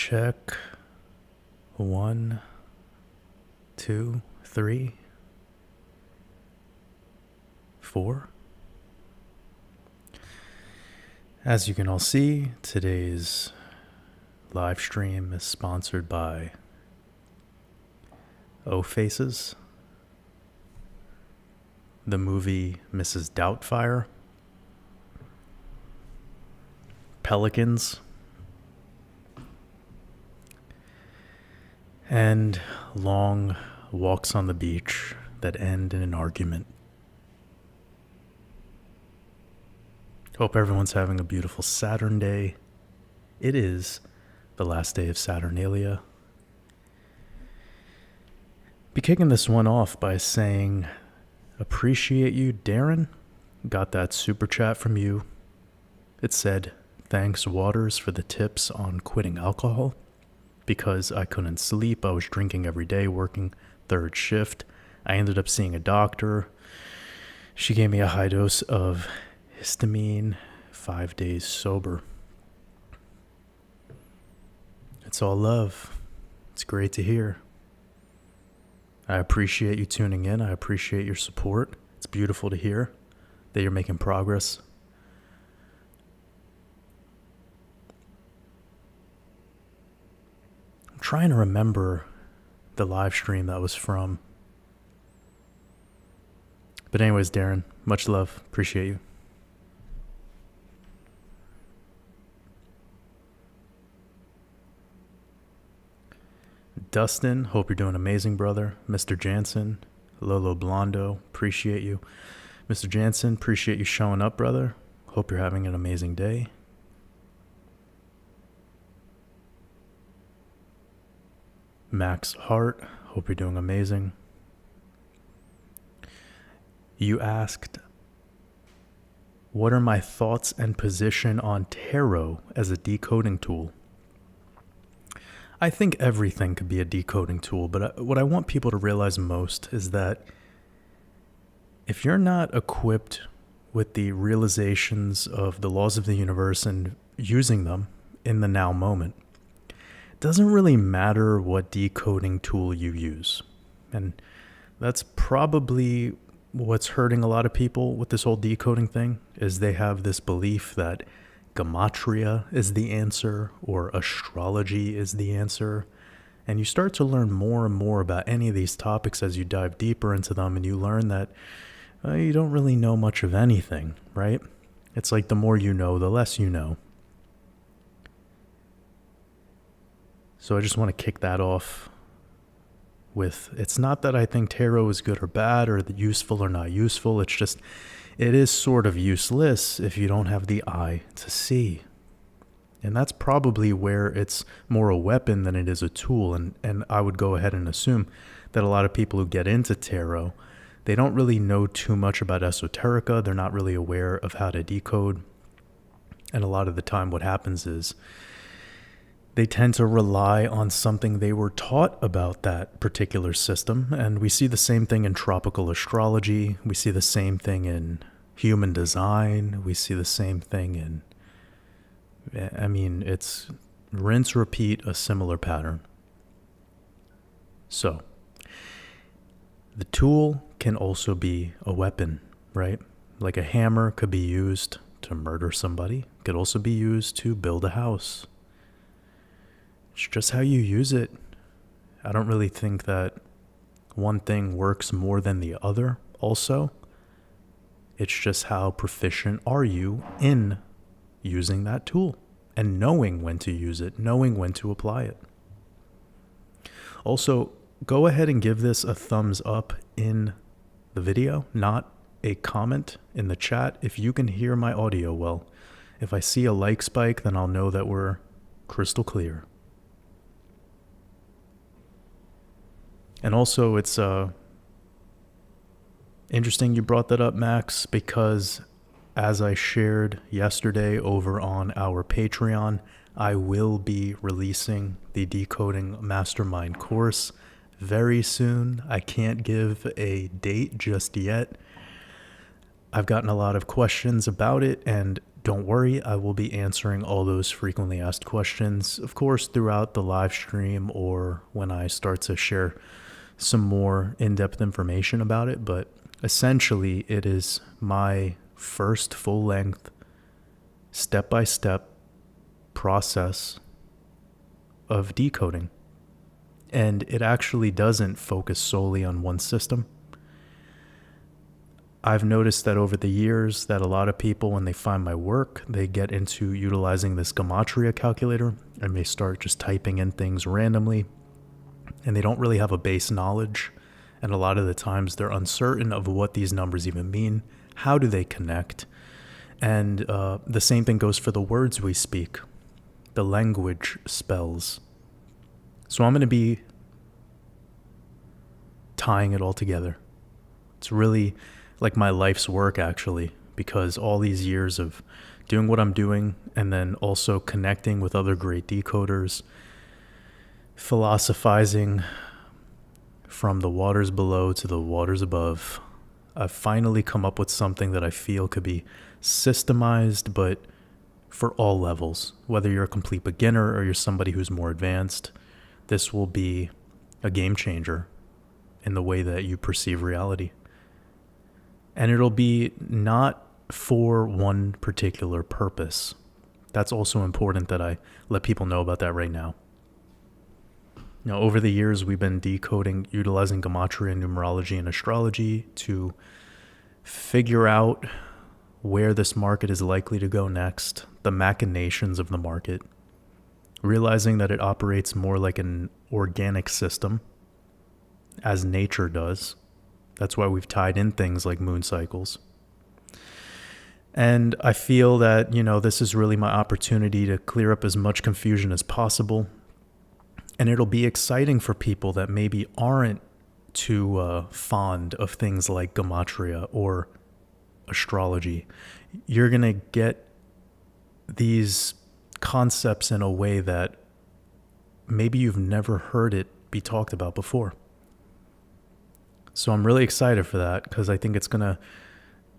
Check. 1, 2, 3, 4. As you can all see, today's live stream is sponsored by O Faces, the movie Mrs. Doubtfire, Pelicans, and long walks on the beach that end in an argument. Hope everyone's having a beautiful Saturn day. It is the last day of Saturnalia. Be kicking this one off by saying, appreciate you, Darren. Got that super chat from you. It said, thanks Waters for the tips on quitting alcohol. Because I couldn't sleep, I was drinking every day, working third shift. I ended up seeing a doctor. She gave me a high dose of histamine, 5 days sober. It's all love. It's great to hear. I appreciate you tuning in. I appreciate your support. It's beautiful to hear that you're making progress. I'm trying to remember the live stream that was from. But anyways, Darren, much love. Appreciate you. Dustin, hope you're doing amazing, brother. Mr. Jansen, Lolo Blondo, appreciate you. Mr. Jansen, appreciate you showing up, brother. Hope you're having an amazing day. Max Hart, hope you're doing amazing. You asked, what are my thoughts and position on tarot as a decoding tool? I think everything could be a decoding tool, but what I want people to realize most is that if you're not equipped with the realizations of the laws of the universe and using them in the now moment, it doesn't really matter what decoding tool you use. And that's probably what's hurting a lot of people with this whole decoding thing, is they have this belief that Gematria is the answer, or astrology is the answer. And you start to learn more and more about any of these topics as you dive deeper into them, and you learn that you don't really know much of anything, right? It's like the more you know, the less you know. So I just want to kick that off with, it's not that I think tarot is good or bad, or useful or not useful. It's just, it is sort of useless if you don't have the eye to see. And that's probably where it's more a weapon than it is a tool. And I would go ahead and assume that a lot of people who get into tarot, they don't really know too much about esoterica. They're not really aware of how to decode. And a lot of the time what happens is they tend to rely on something they were taught about that particular system. And we see the same thing in tropical astrology. We see the same thing in human design. We see the same thing in, it's rinse, repeat, a similar pattern. So, the tool can also be a weapon, right? Like a hammer could be used to murder somebody. It could also be used to build a house. It's just how you use it. I don't really think that one thing works more than the other also. It's just how proficient are you in using that tool and knowing when to use it, knowing when to apply it. Also, go ahead and give this a thumbs up in the video, not a comment in the chat. If you can hear my audio well, if I see a like spike, then I'll know that we're crystal clear. And also, it's interesting you brought that up, Max, because as I shared yesterday over on our Patreon, I will be releasing the Decoding Mastermind Course very soon. I can't give a date just yet. I've gotten a lot of questions about it, and don't worry, I will be answering all those frequently asked questions, of course, throughout the live stream or when I start to share some more in-depth information about it. But essentially, it is my first full-length, step-by-step process of decoding. And it actually doesn't focus solely on one system. I've noticed that over the years that a lot of people, when they find my work, they get into utilizing this Gematria calculator and they start just typing in things randomly, and they don't really have a base knowledge. And a lot of the times they're uncertain of what these numbers even mean. How do they connect? And the same thing goes for the words we speak, the language spells. So I'm going to be tying it all together. It's really like my life's work, actually, because all these years of doing what I'm doing and then also connecting with other great decoders, philosophizing from the waters below to the waters above, I've finally come up with something that I feel could be systemized, but for all levels. Whether you're a complete beginner or you're somebody who's more advanced, this will be a game changer in the way that you perceive reality. And it'll be not for one particular purpose. That's also important that I let people know about that right now. Now, over the years, we've been decoding, utilizing Gematria, Numerology, and Astrology to figure out where this market is likely to go next, the machinations of the market, realizing that it operates more like an organic system, as nature does. That's why we've tied in things like moon cycles. And I feel that, this is really my opportunity to clear up as much confusion as possible. And it'll be exciting for people that maybe aren't too fond of things like Gematria or astrology. You're going to get these concepts in a way that maybe you've never heard it be talked about before. So I'm really excited for that because I think it's going to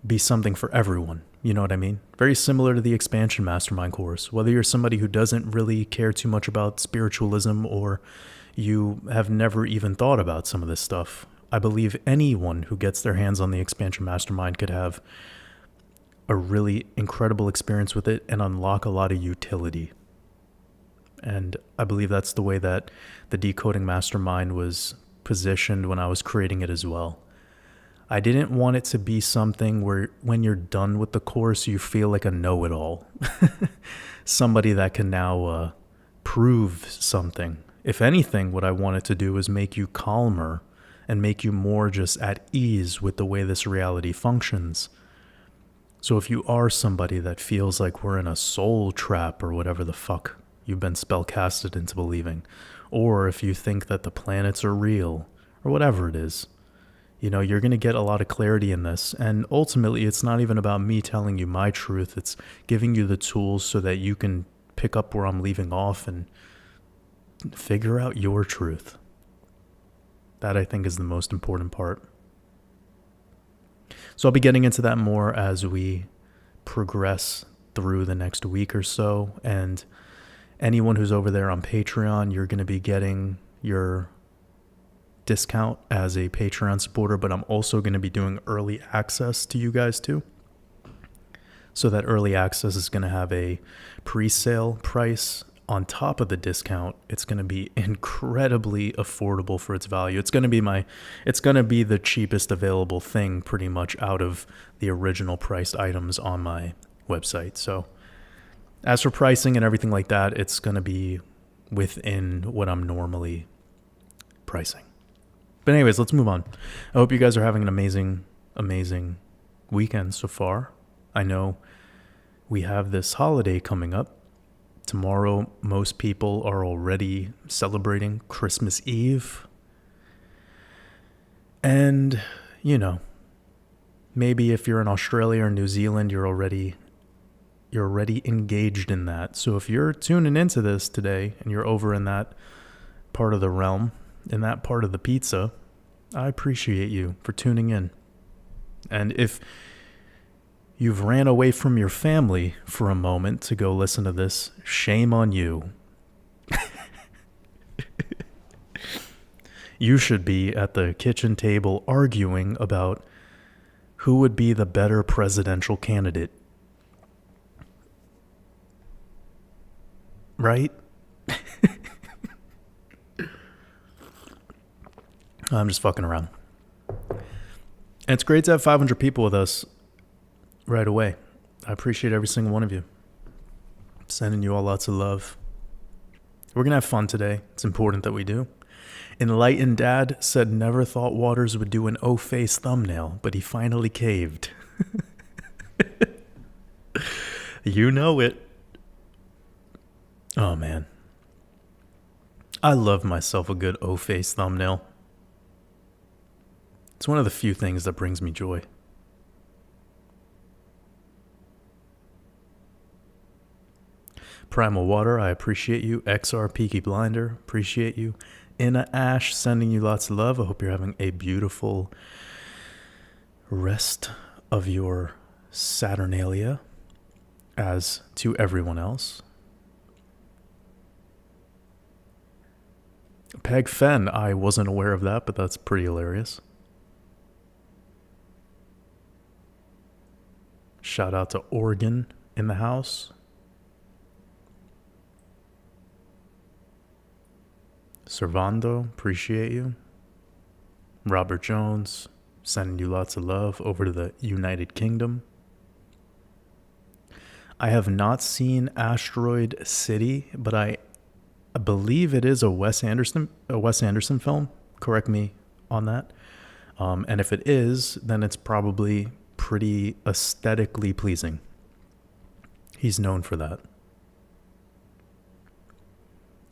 be something for everyone. You know what I mean? Very similar to the expansion Mastermind Course. Whether you're somebody who doesn't really care too much about spiritualism or you have never even thought about some of this stuff, I believe anyone who gets their hands on the expansion Mastermind could have a really incredible experience with it and unlock a lot of utility. And I believe that's the way that the Decoding Mastermind was positioned when I was creating it as well. I didn't want it to be something where when you're done with the course, you feel like a know-it-all. Somebody that can now prove something. If anything, what I wanted to do was make you calmer and make you more just at ease with the way this reality functions. So if you are somebody that feels like we're in a soul trap or whatever the fuck you've been spellcasted into believing, or if you think that the planets are real, or whatever it is, you're going to get a lot of clarity in this. And ultimately, it's not even about me telling you my truth. It's giving you the tools so that you can pick up where I'm leaving off and figure out your truth. That, I think, is the most important part. So I'll be getting into that more as we progress through the next week or so. And anyone who's over there on Patreon, you're going to be getting your discount as a Patreon supporter, but I'm also going to be doing early access to you guys too. So that early access is going to have a pre-sale price on top of the discount. It's going to be incredibly affordable for its value. It's going to be the cheapest available thing pretty much out of the original priced items on my website. So as for pricing and everything like that, it's going to be within what I'm normally pricing. But anyways, let's move on. I hope you guys are having an amazing, amazing weekend so far. I know we have this holiday coming up. Tomorrow, most people are already celebrating Christmas Eve. And, maybe if you're in Australia or New Zealand, you're already engaged in that. So if you're tuning into this today and you're over in that part of the realm, in that part of the pizza, I appreciate you for tuning in. And if you've ran away from your family for a moment to go listen to this. Shame on you. You should be at the kitchen table arguing about who would be the better presidential candidate. Right? I'm just fucking around. And it's great to have 500 people with us right away. I appreciate every single one of you. I'm sending you all lots of love. We're going to have fun today. It's important that we do. Enlightened Dad said never thought Waters would do an O-face thumbnail, but he finally caved. You know it. Oh, man. I love myself a good O-face thumbnail. It's one of the few things that brings me joy. Primal Water, I appreciate you. XR Peaky Blinder, appreciate you. Inna Ash, sending you lots of love. I hope you're having a beautiful rest of your Saturnalia, as to everyone else. Peg Fen, I wasn't aware of that, but that's pretty hilarious. Shout out to Oregon in the house. Servando, appreciate you. Robert Jones, sending you lots of love over to the United Kingdom. I have not seen Asteroid City, but I believe it is a Wes Anderson film. Correct me on that. And if it is, then it's probably pretty aesthetically pleasing. He's known for that.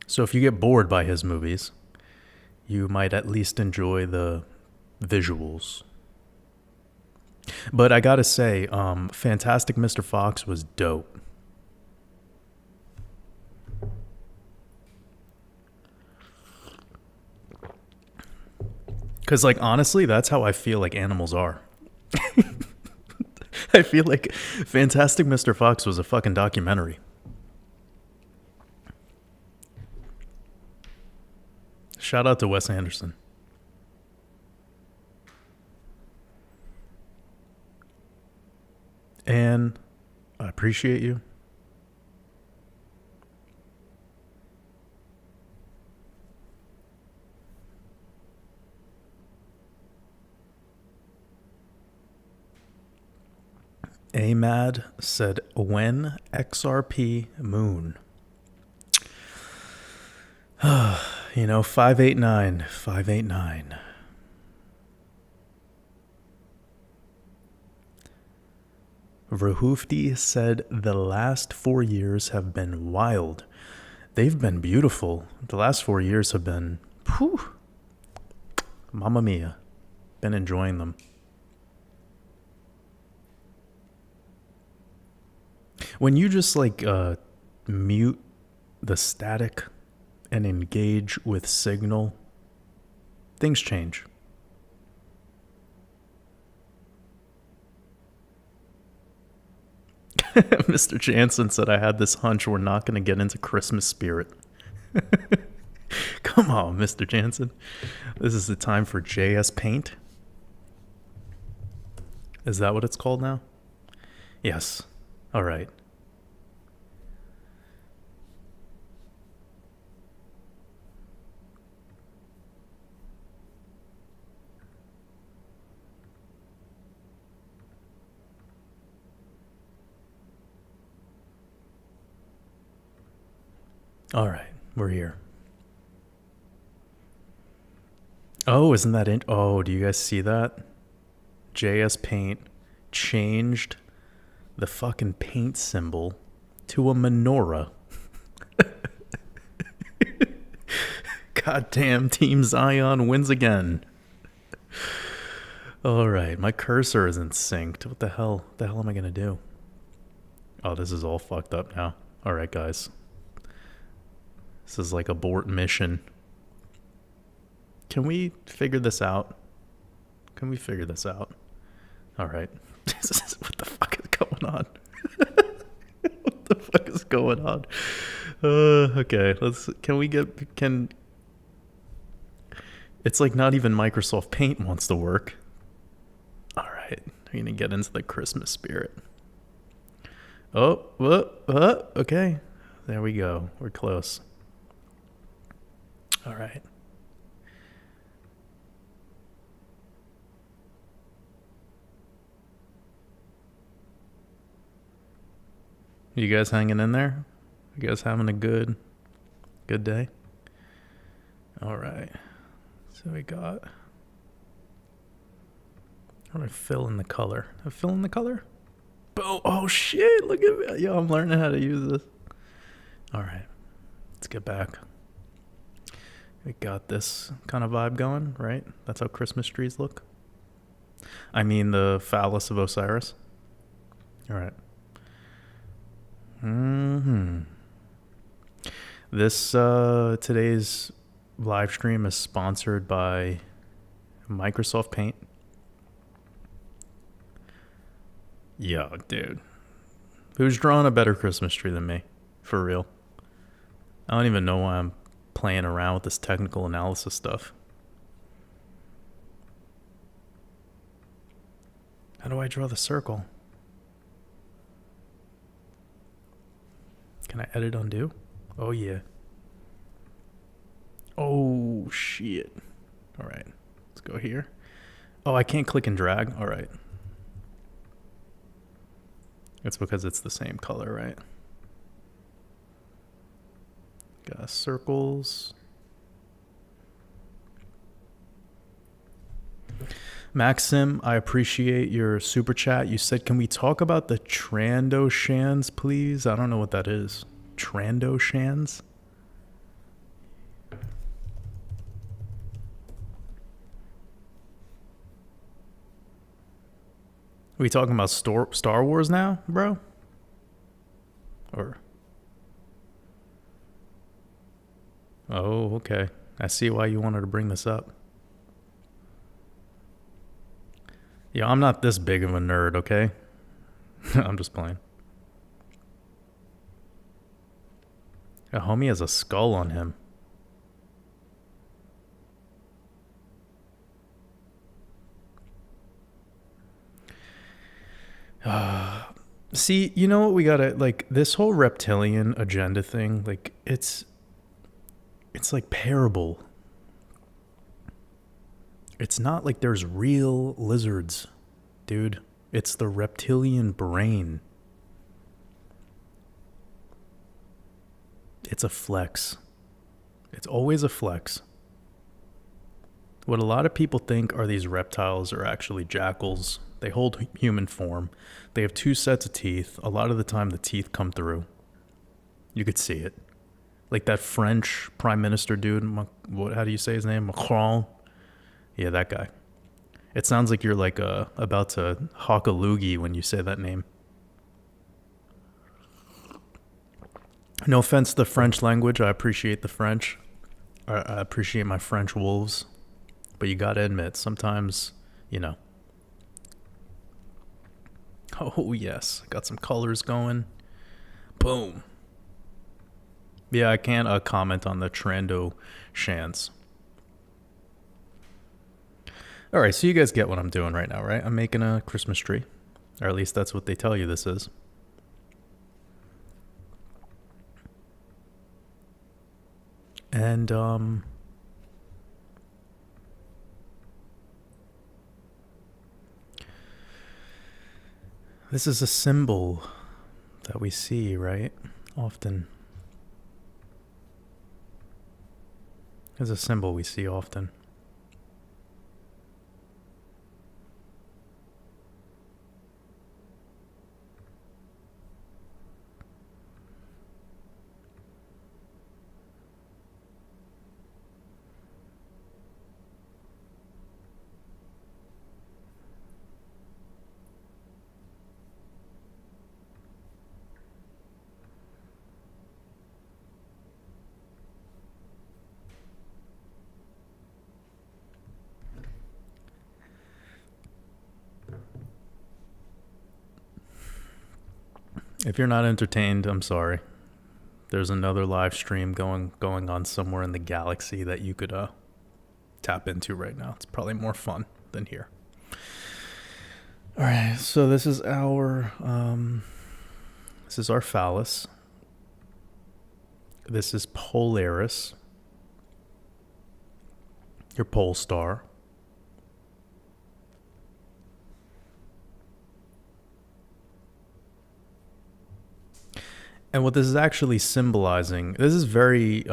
So if you get bored by his movies, you might at least enjoy the visuals. But I gotta say, Fantastic Mr. Fox was dope. Because, like, honestly, that's how I feel like animals are. I feel like Fantastic Mr. Fox was a fucking documentary. Shout out to Wes Anderson. And I appreciate you. Amad said, when XRP moon? 589, 589. Rahufti said, the last 4 years have been wild. They've been beautiful. The last 4 years have been, whew, mamma mia. Been enjoying them. When you just mute the static and engage with signal, things change. Mr. Jansen said, I had this hunch we're not going to get into Christmas spirit. Come on, Mr. Jansen. This is the time for JS Paint. Is that what it's called now? Yes. All right. All right, we're here. Oh, isn't that oh, do you guys see that? JS Paint changed the fucking paint symbol to a menorah. Goddamn, Team Zion wins again. All right, my cursor isn't synced. What the hell? The hell am I gonna do? Oh, this is all fucked up now. All right, guys. This is like abort mission. Can we figure this out? Can we figure this out? All right. What the fuck is going going on? What the fuck is going on? Okay, it's like not even Microsoft Paint wants to work. All right, we're gonna get into the Christmas spirit. Okay. There we go. We're close. All right. You guys hanging in there? You guys having a good day? All right. So we got... How do I fill in the color? I fill in the color? Oh shit, look at me. Yo, I'm learning how to use this. All right. Let's get back. We got this kind of vibe going, right? That's how Christmas trees look. I mean the phallus of Osiris. All right. This today's live stream is sponsored by Microsoft Paint. Yo, dude. Who's drawing a better Christmas tree than me? For real. I don't even know why I'm playing around with this technical analysis stuff. How do I draw the circle? Can I edit undo? Oh yeah. Oh shit. All right, let's go here. Oh, I can't click and drag. All right. It's because it's the same color, right? Got circles. Maxim, I appreciate your super chat. You said, can we talk about the Trandoshans, please? I don't know what that is. Trandoshans? Are we talking about Star Wars now, bro? Or... Oh, okay. I see why you wanted to bring this up. Yeah, I'm not this big of a nerd, okay? I'm just playing. A homie has a skull on him. See, you know what we gotta, like, this whole reptilian agenda thing, like, it's like parable. It's not like there's real lizards, dude. It's the reptilian brain. It's a flex. It's always a flex. What a lot of people think are these reptiles are actually jackals. They hold human form. They have 2 sets of teeth. A lot of the time the teeth come through. You could see it. Like that French prime minister dude, how do you say his name? Macron? Yeah, that guy. It sounds like you're like about to hawk a loogie when you say that name. No offense to the French language. I appreciate the French. I appreciate my French wolves. But you gotta admit, sometimes, you know. Oh, yes. Got some colors going. Boom. Yeah, I can't comment on the Trandoshans. All right, so you guys get what I'm doing right now, right? I'm making a Christmas tree. Or at least that's what they tell you this is. And, this is a symbol that we see, right? Often. It's a symbol we see often. If you're not entertained, I'm sorry. There's another live stream going on somewhere in the galaxy that you could tap into right now. It's probably more fun than here. All right, so this is our phallus. This is Polaris, your pole star. And what this is actually symbolizing, this is very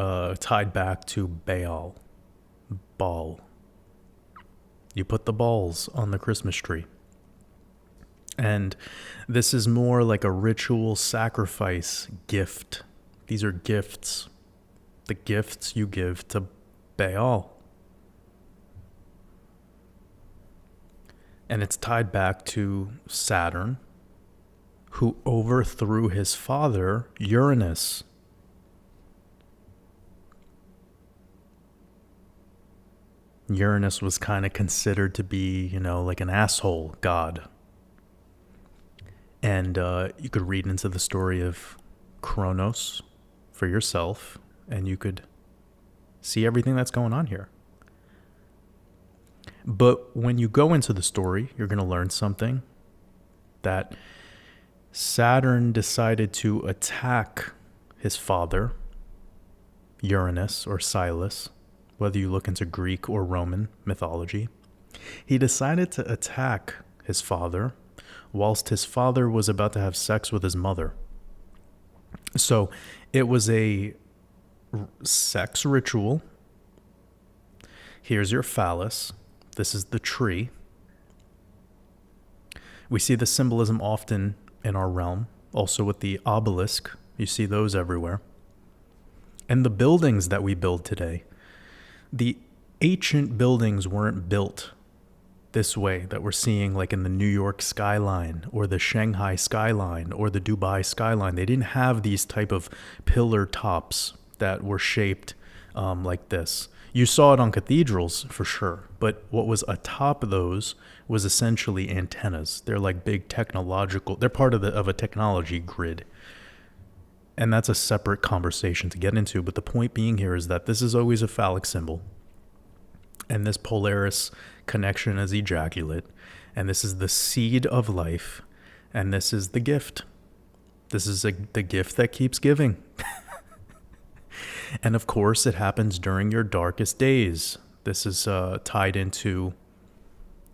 tied back to Baal. You put the balls on the Christmas tree. And this is more like a ritual sacrifice gift. These are gifts. The gifts you give to Baal. And it's tied back to Saturn, who overthrew his father, Uranus. Uranus was kind of considered to be, like an asshole god. And you could read into the story of Kronos for yourself, and you could see everything that's going on here. But when you go into the story, you're going to learn something, that Saturn decided to attack his father, Uranus or Silas, whether you look into Greek or Roman mythology. He decided to attack his father whilst his father was about to have sex with his mother. So it was a sex ritual. Here's your phallus. This is the tree. We see the symbolism often in our realm, also with the obelisk. You see those everywhere. And the buildings that we build today, the ancient buildings weren't built this way that we're seeing like in the New York skyline or the Shanghai skyline or the Dubai skyline. They didn't have these type of pillar tops that were shaped like this. You saw it on cathedrals for sure, but what was atop those was essentially antennas. They're like big technological, they're part of a technology grid. And that's a separate conversation to get into, but the point being here is that this is always a phallic symbol. And this Polaris connection is ejaculate. And this is the seed of life. And this is the gift. This is the gift that keeps giving. And of course, it happens during your darkest days. This is tied into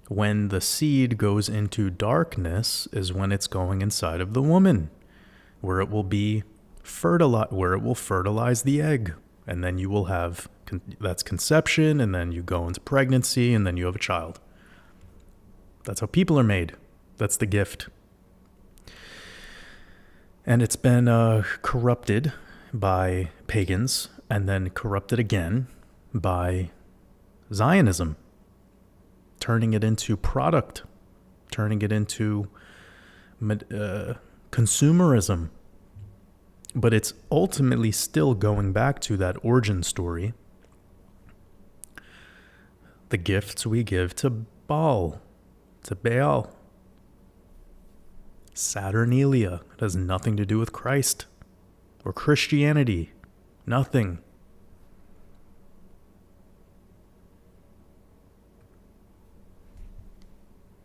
when the seed goes into darkness is when it's going inside of the woman, where it will be where it will fertilize the egg. And then you will have, that's conception, and then you go into pregnancy, and then you have a child. That's how people are made. That's the gift. And it's been corrupted by pagans, and then corrupted again by Zionism, turning it into product, turning it into consumerism. But it's ultimately still going back to that origin story. The gifts we give to Baal, Saturnalia. It has nothing to do with Christ or Christianity. Nothing.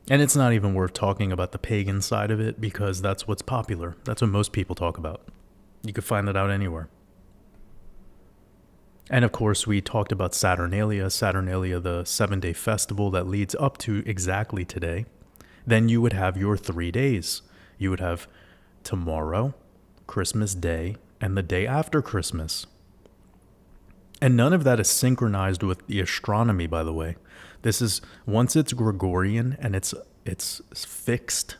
And it's not even worth talking about the pagan side of it, because that's what's popular. That's what most people talk about. You could find that out anywhere. And of course, we talked about Saturnalia, the 7-day festival that leads up to exactly today. Then you would have your 3 days. You would have tomorrow, Christmas Day, and the day after Christmas. And none of that is synchronized with the astronomy, by the way. This is, once it's Gregorian and it's fixed,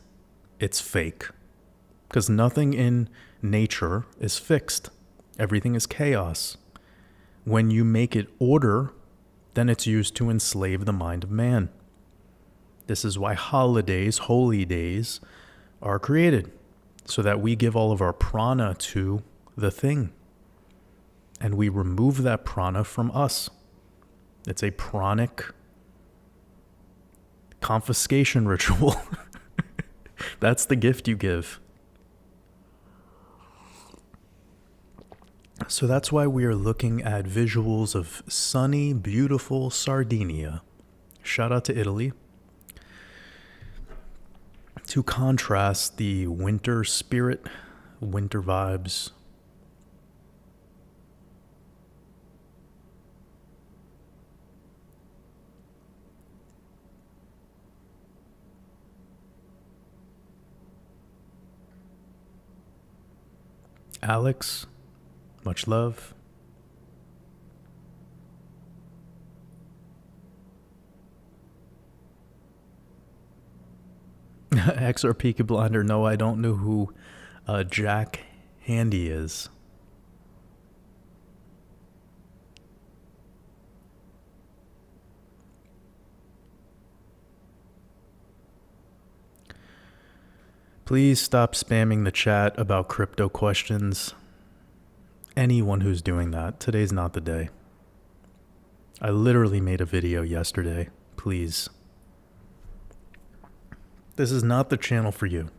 it's fake. Because nothing in nature is fixed. Everything is chaos. When you make it order, then it's used to enslave the mind of man. This is why holidays, holy days, are created, so that we give all of our prana to the thing. And we remove that prana from us. It's a pranic confiscation ritual. That's the gift you give. So that's why we are looking at visuals of sunny, beautiful Sardinia. Shout out to Italy. To contrast the winter spirit, winter vibes. Alex, much love. XR Peaky Blinder, no, I don't know who Jack Handy is. Please stop spamming the chat about crypto questions. Anyone who's doing that, today's not the day. I literally made a video yesterday. Please. This is not the channel for you.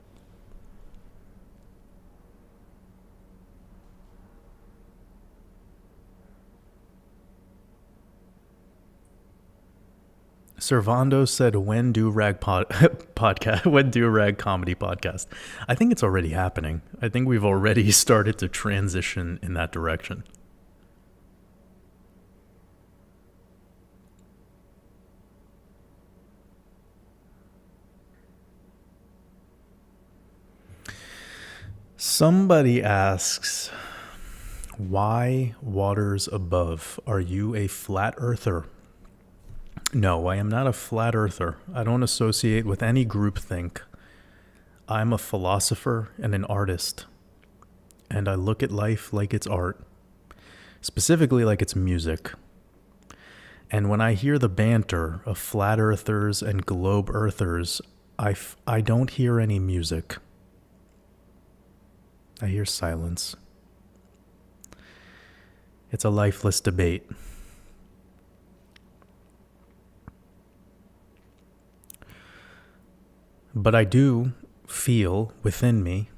Servando said, when do rag podcast? When do rag comedy podcast? I think it's already happening. I think we've already started to transition in that direction. Somebody asks, why waters above? Are you a flat earther? No, I am not a flat earther. I don't associate with any groupthink. I'm a philosopher and an artist. And I look at life like it's art. Specifically like it's music. And when I hear the banter of flat earthers and globe earthers, I don't hear any music. I hear silence. It's a lifeless debate. But I do feel within me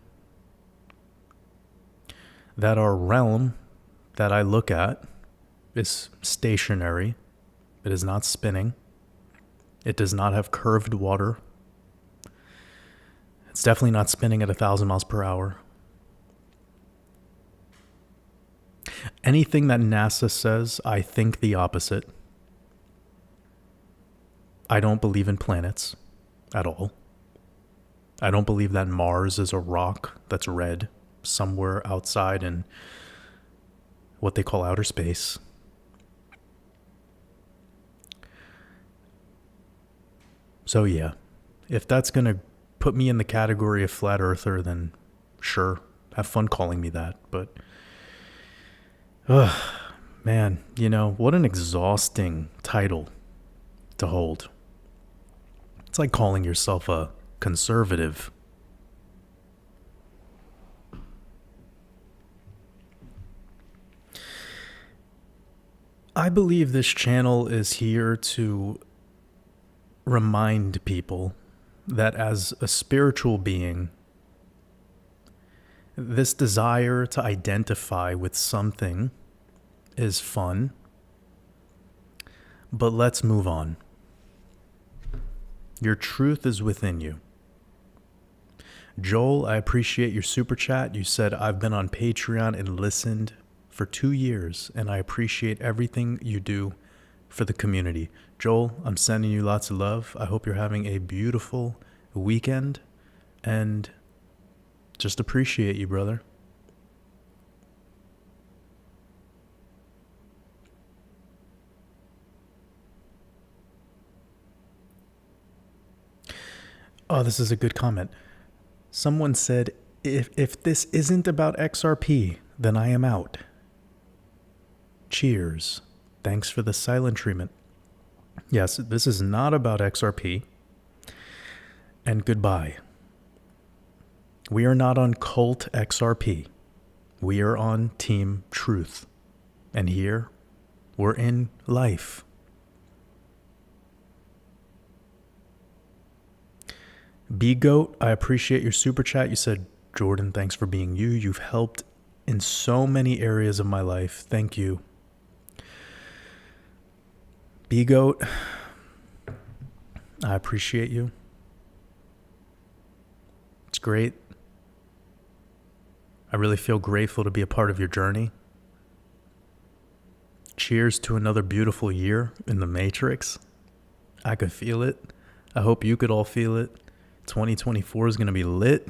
that our realm that I look at is stationary. It is not spinning. It does not have curved water. It's definitely not spinning at 1,000 miles per hour. Anything that NASA says, I think the opposite. I don't believe in planets at all. I don't believe that Mars is a rock that's red somewhere outside in what they call outer space. So yeah, if that's going to put me in the category of flat earther, then sure, have fun calling me that. But, man, you know, what an exhausting title to hold. It's like calling yourself a conservative. I believe this channel is here to remind people that as a spiritual being, this desire to identify with something is fun, but let's move on. Your truth is within you. Joel, I appreciate your super chat. You said, I've been on Patreon and listened for 2 years, and I appreciate everything you do for the community. Joel, I'm sending you lots of love. I hope you're having a beautiful weekend, and just appreciate you, brother. Oh, this is a good comment. Someone said, if this isn't about XRP, then I am out. Cheers. Thanks for the silent treatment. Yes, this is not about XRP. And goodbye. We are not on cult XRP. We are on Team Truth. And here, we're in life. B-Goat, I appreciate your super chat. You said, Jordan, thanks for being you. You've helped in so many areas of my life. Thank you. B-Goat, I appreciate you. It's great. I really feel grateful to be a part of your journey. Cheers to another beautiful year in the Matrix. I could feel it. I hope you could all feel it. 2024 is going to be lit.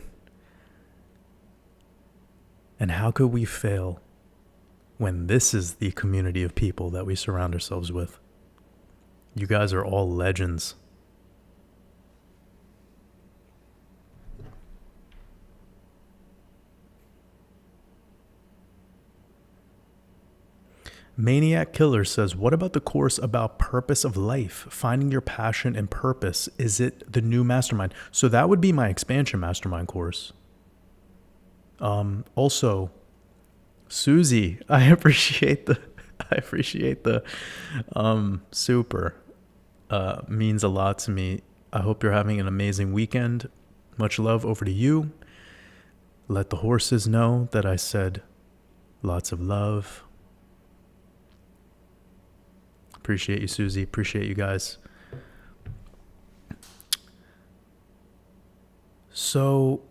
And how could we fail when this is the community of people that we surround ourselves with? You guys are all legends. Maniac Killer says, what about the course about purpose of life, finding your passion and purpose? Is it the new mastermind? So that would be my expansion mastermind course. Also, Susie, I appreciate the super. Means a lot to me. I hope you're having an amazing weekend. Much love over to you. Let the horses know that I said lots of love. Appreciate you, Susie. Appreciate you guys. So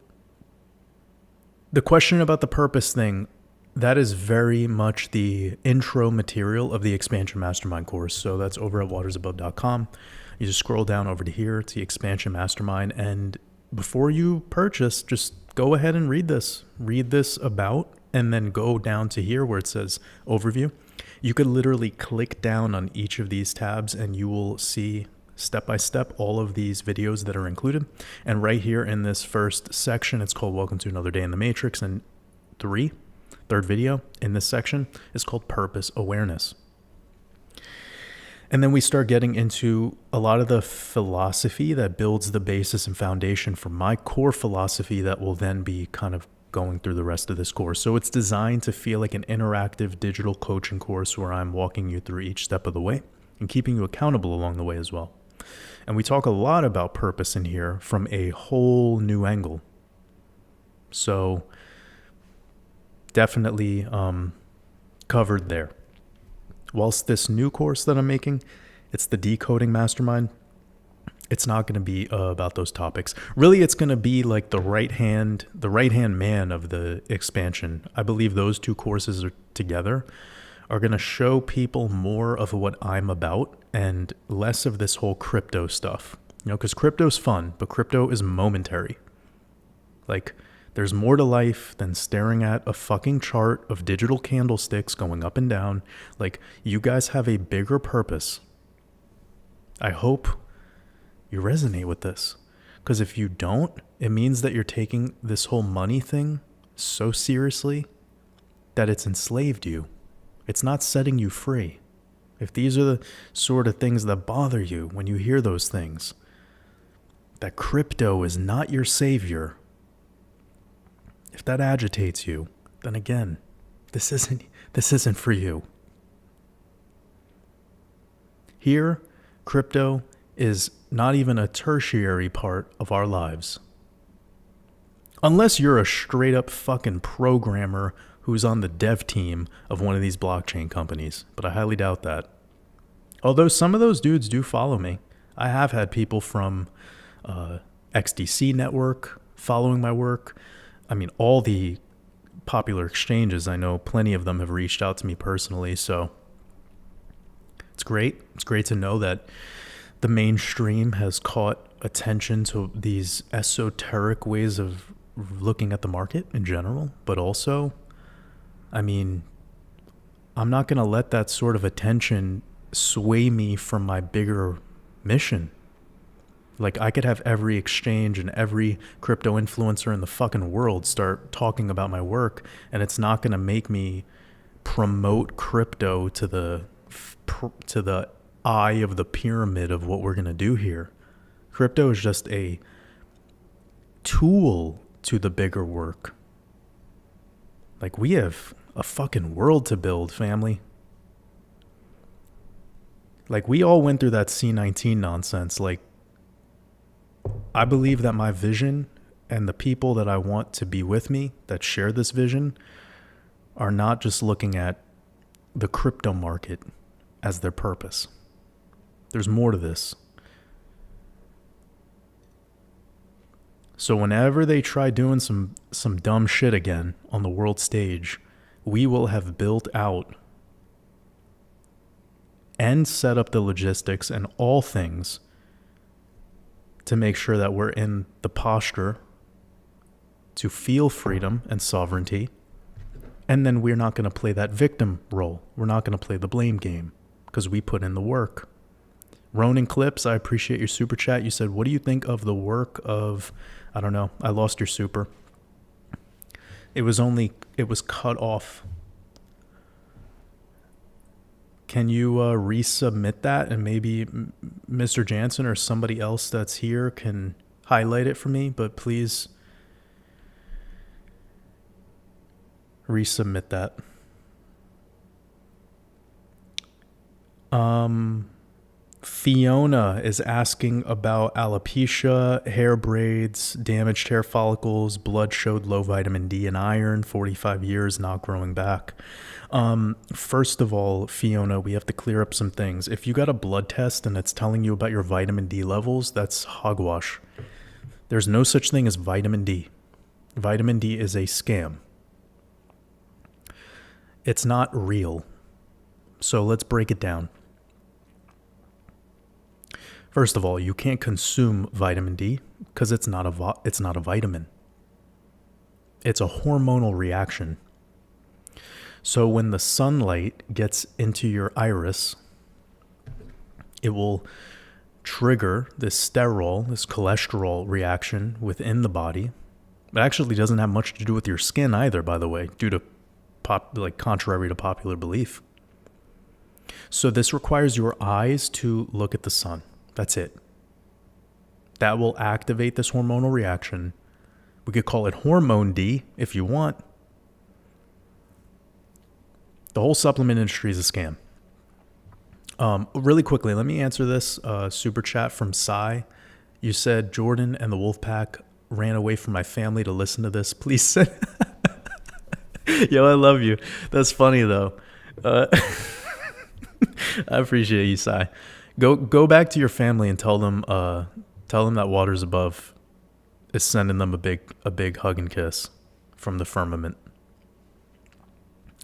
the question about the purpose thing, that is very much the intro material of the Expansion Mastermind course. So that's over at watersabove.com. You just scroll down over to here. It's the Expansion Mastermind. And before you purchase, just go ahead and read this. Read this about, and then go down to here where it says overview. You could literally click down on each of these tabs and you will see step by step all of these videos that are included. And right here in this first section, it's called Welcome to Another Day in the Matrix. And third video in this section is called Purpose Awareness. And then we start getting into a lot of the philosophy that builds the basis and foundation for my core philosophy that will then be kind of going through the rest of this course. So it's designed to feel like an interactive digital coaching course where I'm walking you through each step of the way and keeping you accountable along the way as well. And we talk a lot about purpose in here from a whole new angle. So definitely covered there. Whilst this new course that I'm making, it's the Decoding Mastermind. It's not going to be about those topics. Really, it's going to be like the right-hand man of the expansion. I believe those two courses together are going to show people more of what I'm about and less of this whole crypto stuff. You know, because crypto's fun, but crypto is momentary. Like, there's more to life than staring at a fucking chart of digital candlesticks going up and down. Like, you guys have a bigger purpose. I hope you resonate with this. Because if you don't, it means that you're taking this whole money thing so seriously that it's enslaved you. It's not setting you free. If these are the sort of things that bother you when you hear those things, that crypto is not your savior, if that agitates you, then again, this isn't for you. Here, crypto is not even a tertiary part of our lives. Unless you're a straight up fucking programmer who's on the dev team of one of these blockchain companies, but I highly doubt that. Although some of those dudes do follow me. I have had people from XDC Network following my work. I mean, all the popular exchanges, I know plenty of them have reached out to me personally, so it's great. It's great to know that the mainstream has caught attention to these esoteric ways of looking at the market in general, but also, I mean, I'm not going to let that sort of attention sway me from my bigger mission. Like, I could have every exchange and every crypto influencer in the fucking world start talking about my work, and it's not going to make me promote crypto to the eye of the pyramid of what we're going to do here. Crypto is just a tool to the bigger work. Like, we have a fucking world to build, family. Like, we all went through that C19 nonsense. Like, I believe that my vision and the people that I want to be with me that share this vision are not just looking at the crypto market as their purpose. There's more to this. So whenever they try doing some dumb shit again on the world stage, we will have built out and set up the logistics and all things to make sure that we're in the posture to feel freedom and sovereignty. And then we're not going to play that victim role. We're not going to play the blame game because we put in the work. Ronan Clips, I appreciate your super chat. You said, what do you think of the work of, I don't know, I lost your super. It was cut off. Can you resubmit that, and maybe Mr. Jansen or somebody else that's here can highlight it for me, but please resubmit that. Fiona is asking about alopecia, hair braids, damaged hair follicles, blood showed low vitamin D and iron, 45 years not growing back. First of all, Fiona, we have to clear up some things. If you got a blood test and it's telling you about your vitamin D levels, that's hogwash. There's no such thing as vitamin D. Vitamin D is a scam. It's not real. So let's break it down. First of all, you can't consume vitamin D because it's not a vitamin. It's a hormonal reaction. So when the sunlight gets into your iris, it will trigger this cholesterol reaction within the body. It actually doesn't have much to do with your skin either, by the way, due to contrary to popular belief. So this requires your eyes to look at the sun. That's it. That will activate this hormonal reaction. We could call it hormone D if you want. The whole supplement industry is a scam. Really quickly, let me answer this super chat from Sai. You said Jordan and the Wolfpack ran away from my family to listen to this. Please send. Yo, I love you. That's funny though. I appreciate you, Sai. Go back to your family and tell them that Waters Above is sending them a big hug and kiss from the firmament.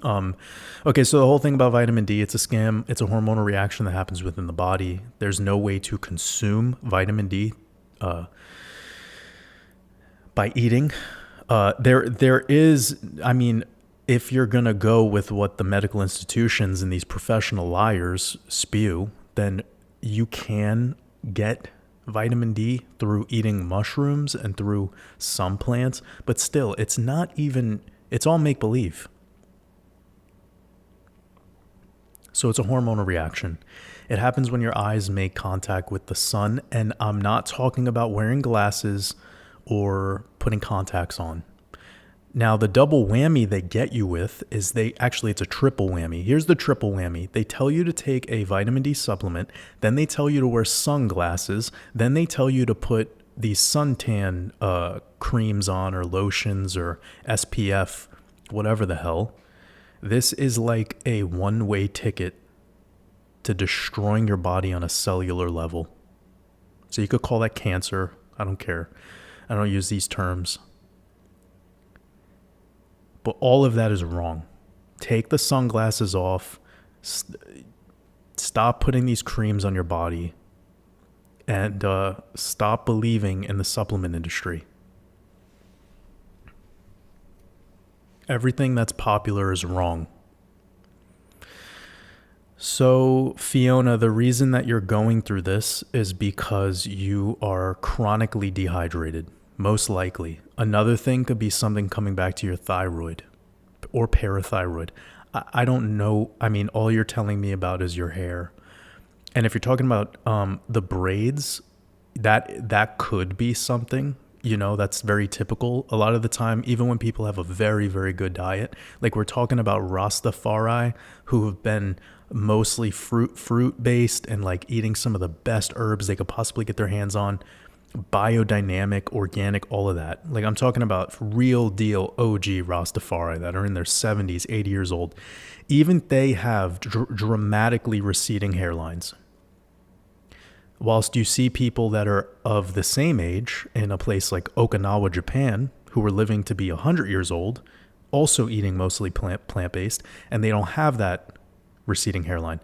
Okay, so the whole thing about vitamin D, it's a scam. It's a hormonal reaction that happens within the body. There's no way to consume vitamin D by eating. There is, I mean, if you're going to go with what the medical institutions and these professional liars spew, then you can get vitamin D through eating mushrooms and through some plants, but still, it's all make-believe. So it's a hormonal reaction. It happens when your eyes make contact with the sun, and I'm not talking about wearing glasses or putting contacts on. Now, the double whammy they get you with is it's a triple whammy. Here's the triple whammy. They tell you to take a vitamin D supplement, then they tell you to wear sunglasses, then they tell you to put these suntan creams on or lotions or SPF, whatever the hell. This is like a one-way ticket to destroying your body on a cellular level. So you could call that cancer. I don't care. I don't use these terms. But all of that is wrong. Take the sunglasses off. Stop putting these creams on your body. And stop believing in the supplement industry. Everything that's popular is wrong. So, Fiona, the reason that you're going through this is because you are chronically dehydrated. Most likely. Another thing could be something coming back to your thyroid or parathyroid. I don't know. I mean, all you're telling me about is your hair. And if you're talking about the braids, that could be something, that's very typical. A lot of the time, even when people have a very, very good diet, like we're talking about Rastafari, who have been mostly fruit based and like eating some of the best herbs they could possibly get their hands on. biodynamic, organic, all of that. Like I'm talking about real deal OG Rastafari that are in their 70s, 80 years old. Even they have dramatically receding hairlines. Whilst you see people that are of the same age in a place like Okinawa, Japan, who are living to be 100 years old, also eating mostly plant-based, and they don't have that receding hairline.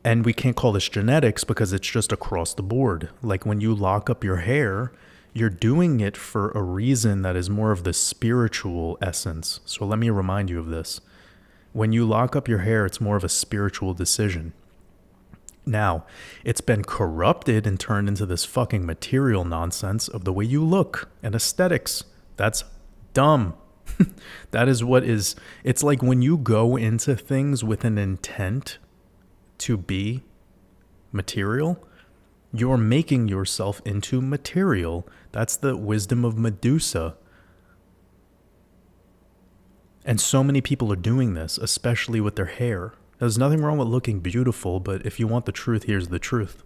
And we can't call this genetics because it's just across the board. Like when you lock up your hair, you're doing it for a reason that is more of the spiritual essence. So let me remind you of this. When you lock up your hair, it's more of a spiritual decision. Now, it's been corrupted and turned into this fucking material nonsense of the way you look and aesthetics. That's dumb. That is what is, it's like when you go into things with an intent to be material, you're making yourself into material. That's the wisdom of Medusa. And so many people are doing this, especially with their hair. There's nothing wrong with looking beautiful, but if you want the truth, here's the truth.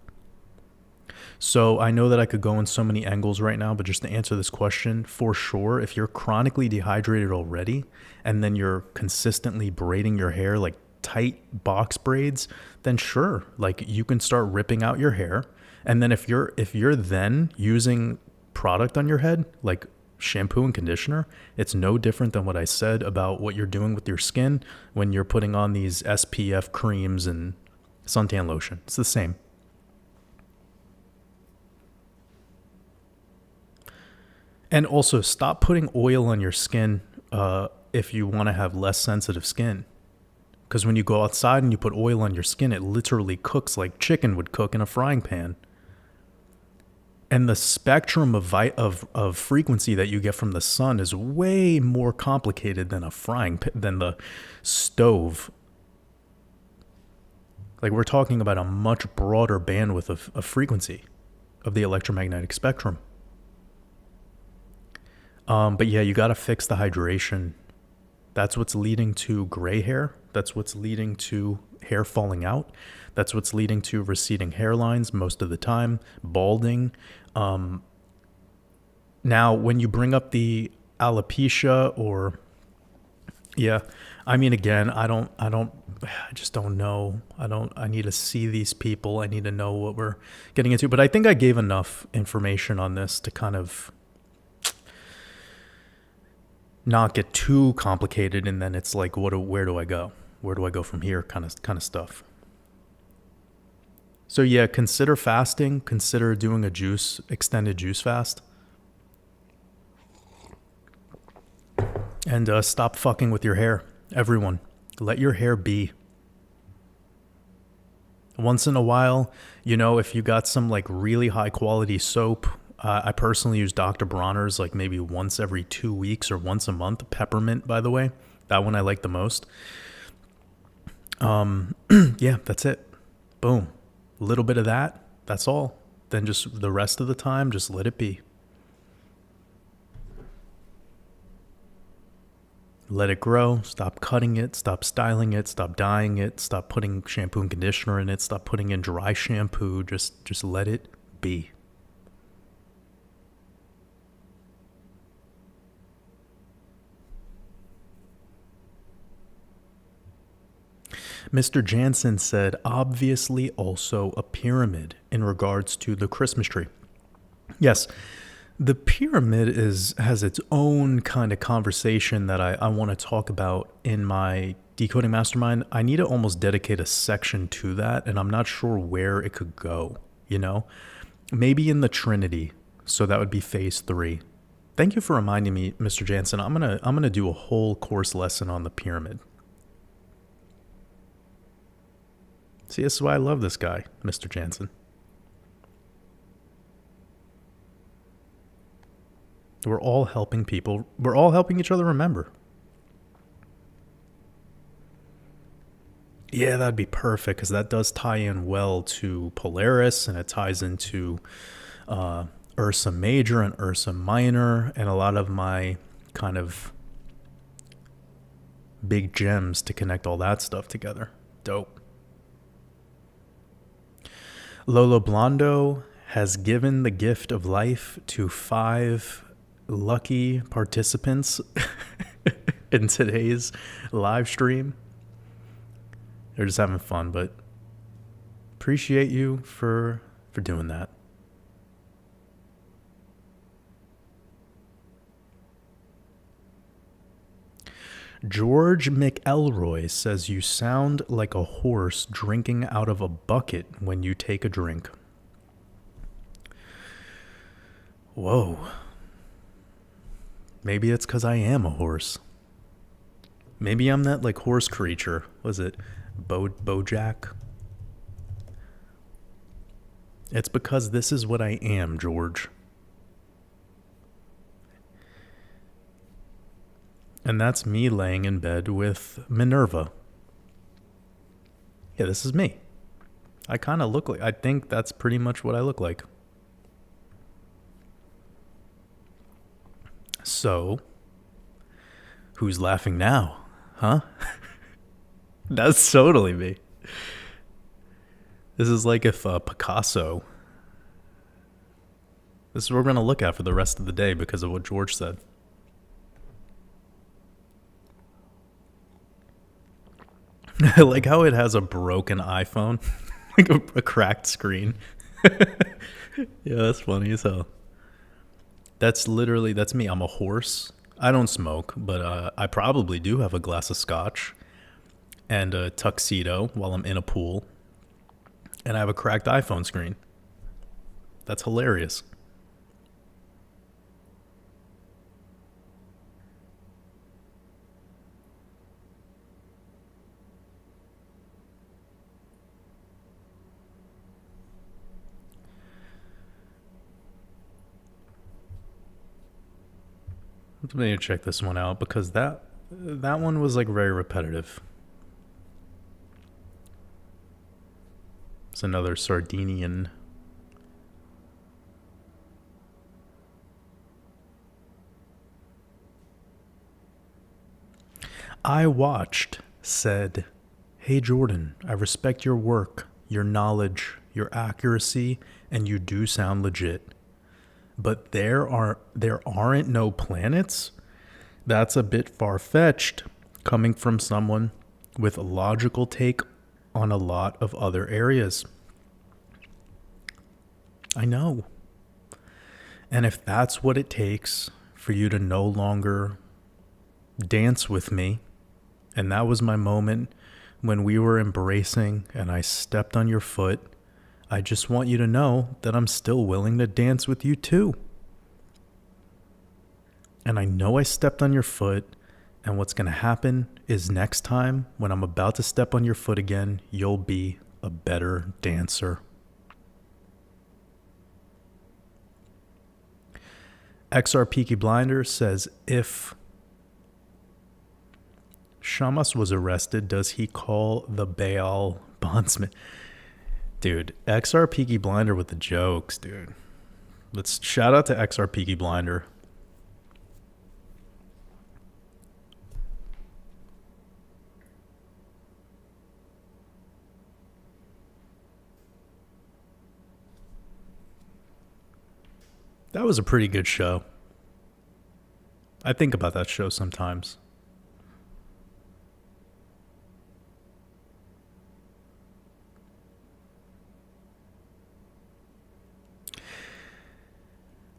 So I know that I could go in so many angles right now, but just to answer this question, for sure, if you're chronically dehydrated already, and then you're consistently braiding your hair like tight box braids, then sure, like you can start ripping out your hair. And then if you're then using product on your head, like shampoo and conditioner, it's no different than what I said about what you're doing with your skin when you're putting on these SPF creams and suntan lotion. It's the same. And also, stop putting oil on your skin if you want to have less sensitive skin. Because when you go outside and you put oil on your skin, it literally cooks like chicken would cook in a frying pan. And the spectrum of frequency that you get from the sun is way more complicated than than the stove. Like we're talking about a much broader bandwidth of frequency of the electromagnetic spectrum. But yeah, you got to fix the hydration. That's what's leading to gray hair. That's what's leading to hair falling out. That's what's leading to receding hairlines most of the time, balding. Now, when you bring up the alopecia or, yeah, I mean, again, I just don't know. I need to see these people. I need to know what we're getting into. But I think I gave enough information on this to kind of not get too complicated, and then it's like, where do I go? Where do I go from here? Kind of stuff. So yeah, consider fasting. Consider doing a extended juice fast, and stop fucking with your hair. Everyone, let your hair be. Once in a while, if you got some like really high quality soap. I personally use Dr. Bronner's like maybe once every 2 weeks or once a month. Peppermint, by the way. That one I like the most. Yeah, that's it. Boom. A little bit of that. That's all. Then just the rest of the time, just let it be. Let it grow. Stop cutting it. Stop styling it. Stop dyeing it. Stop putting shampoo and conditioner in it. Stop putting in dry shampoo. Just let it be. Mr. Jansen said, obviously also a pyramid in regards to the Christmas tree. Yes, the pyramid has its own kind of conversation that I want to talk about in my Decoding Mastermind. I need to almost dedicate a section to that, and I'm not sure where it could go, Maybe in the Trinity, so that would be phase 3. Thank you for reminding me, Mr. Jansen. I'm gonna do a whole course lesson on the pyramid. See, this is why I love this guy, Mr. Jansen. We're all helping people. We're all helping each other remember. Yeah, that'd be perfect, because that does tie in well to Polaris, and it ties into Ursa Major and Ursa Minor, and a lot of my kind of big gems to connect all that stuff together. Dope. Lolo Blondo has given the gift of life to 5 lucky participants in today's live stream. They're just having fun, but appreciate you for doing that. George McElroy says you sound like a horse drinking out of a bucket when you take a drink. Whoa. Maybe it's because I am a horse. Maybe I'm that like horse creature. Was it Bojack? It's because this is what I am, George. And that's me laying in bed with Minerva. Yeah, this is me. I kind of look like, I think that's pretty much what I look like. So, who's laughing now? Huh? That's totally me. This is like if Picasso. This is what we're going to look at for the rest of the day because of what George said. I like how it has a broken iPhone, like a cracked screen. Yeah, that's funny as hell. That's me. I'm a horse. I don't smoke, but I probably do have a glass of scotch and a tuxedo while I'm in a pool. And I have a cracked iPhone screen. That's hilarious. I need to check this one out because that one was like very repetitive. It's another Sardinian. I watched, said, "Hey Jordan, I respect your work, your knowledge, your accuracy, and you do sound legit. But there aren't no planets? That's a bit far-fetched, coming from someone with a logical take on a lot of other areas." I know. And if that's what it takes for you to no longer dance with me, and that was my moment when we were embracing and I stepped on your foot, I just want you to know that I'm still willing to dance with you too. And I know I stepped on your foot, and what's going to happen is next time when I'm about to step on your foot again, you'll be a better dancer. XR Peaky Blinder says, if Shamas was arrested, does he call the Baal bondsman? Dude, XR Peaky Blinder with the jokes, dude. Let's shout out to XR Peaky Blinder. That was a pretty good show. I think about that show sometimes.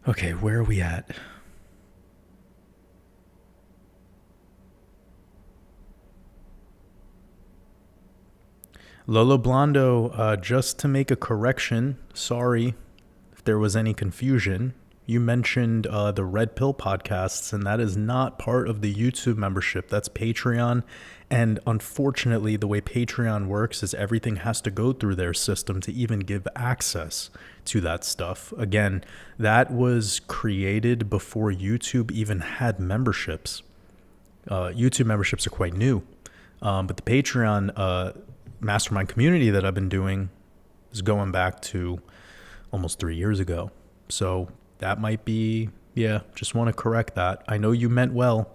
Okay, where are we at? Lolo Blondo, just to make a correction, sorry if there was any confusion. You mentioned the Red Pill podcasts, and that is not part of the YouTube membership. That's Patreon. And unfortunately, the way Patreon works is everything has to go through their system to even give access to that stuff. Again, that was created before YouTube even had memberships. YouTube memberships are quite new. But the Patreon mastermind community that I've been doing is going back to almost 3 years ago. So that might be, just want to correct that. I know you meant well,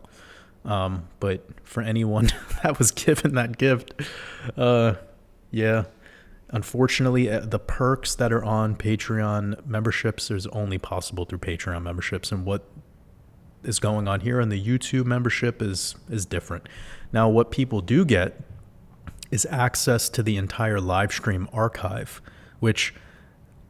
but for anyone that was given that gift, Unfortunately, the perks that are on Patreon memberships is only possible through Patreon memberships, and what is going on here in the YouTube membership is different. Now, what people do get is access to the entire Livestream Archive, which,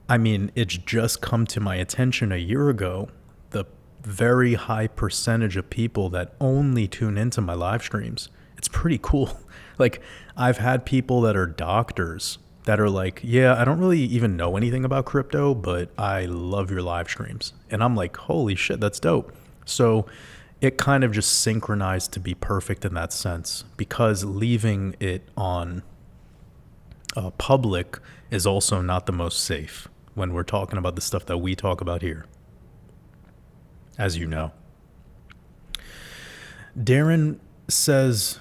I mean, it's just come to my attention a year ago. The very high percentage of people that only tune into my live streams. It's pretty cool. Like, I've had people that are doctors that are like, yeah, I don't really even know anything about crypto, but I love your live streams. And I'm like, holy shit, that's dope. So it kind of just synchronized to be perfect in that sense, because leaving it on public is also not the most safe when we're talking about the stuff that we talk about here, as you know. Darren says,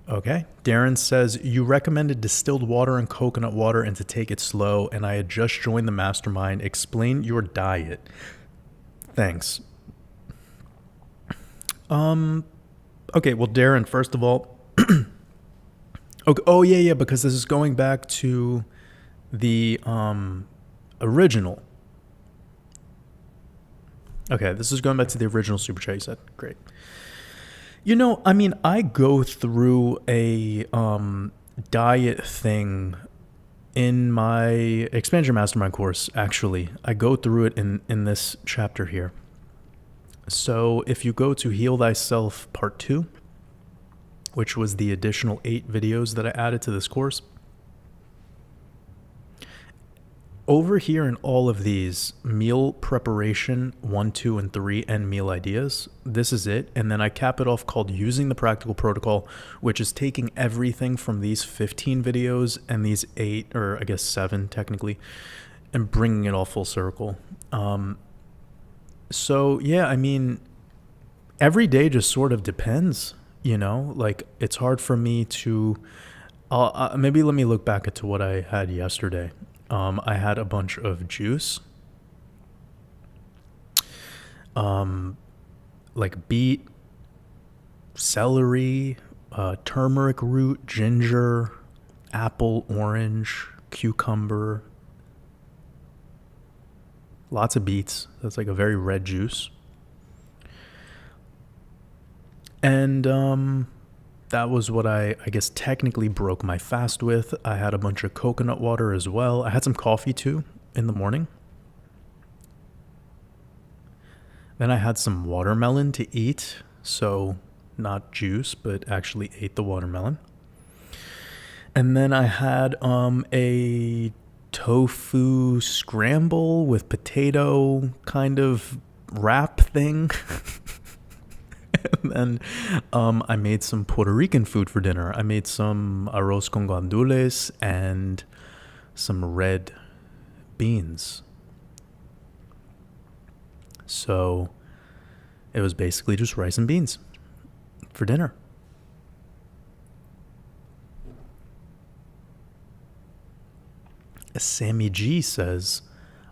okay. Darren says, you recommended distilled water and coconut water and to take it slow, and I had just joined the mastermind. Explain your diet. Thanks. Okay, well, Darren, first of all, okay, oh yeah, because this is going back to the original. Okay, this is going back to the original super chat you said. Great. You know, I mean, I go through a diet thing in my Expansion Mastermind course, actually. I go through it in this chapter here. So if you go to Heal Thyself Part 2, which was the additional 8 videos that I added to this course, over here in all of these, meal preparation 1, 2, and 3, and meal ideas, this is it. And then I cap it off called Using the Practical Protocol, which is taking everything from these 15 videos and these 8, or I guess 7 technically, and bringing it all full circle. So yeah, I mean, every day just sort of depends, you know, like it's hard for me to, maybe let me look back at to what I had yesterday. I had a bunch of juice, like beet, celery, turmeric root, ginger, apple, orange, cucumber, lots of beets. That's like a very red juice. And that was what I guess technically broke my fast with. I had a bunch of coconut water as well. I had some coffee too in the morning. Then I had some watermelon to eat. So not juice, but actually ate the watermelon. And then I had a tofu scramble with potato kind of wrap thing. And then I made some Puerto Rican food for dinner. I made some arroz con gandules and some red beans. So it was basically just rice and beans for dinner. Sammy G says,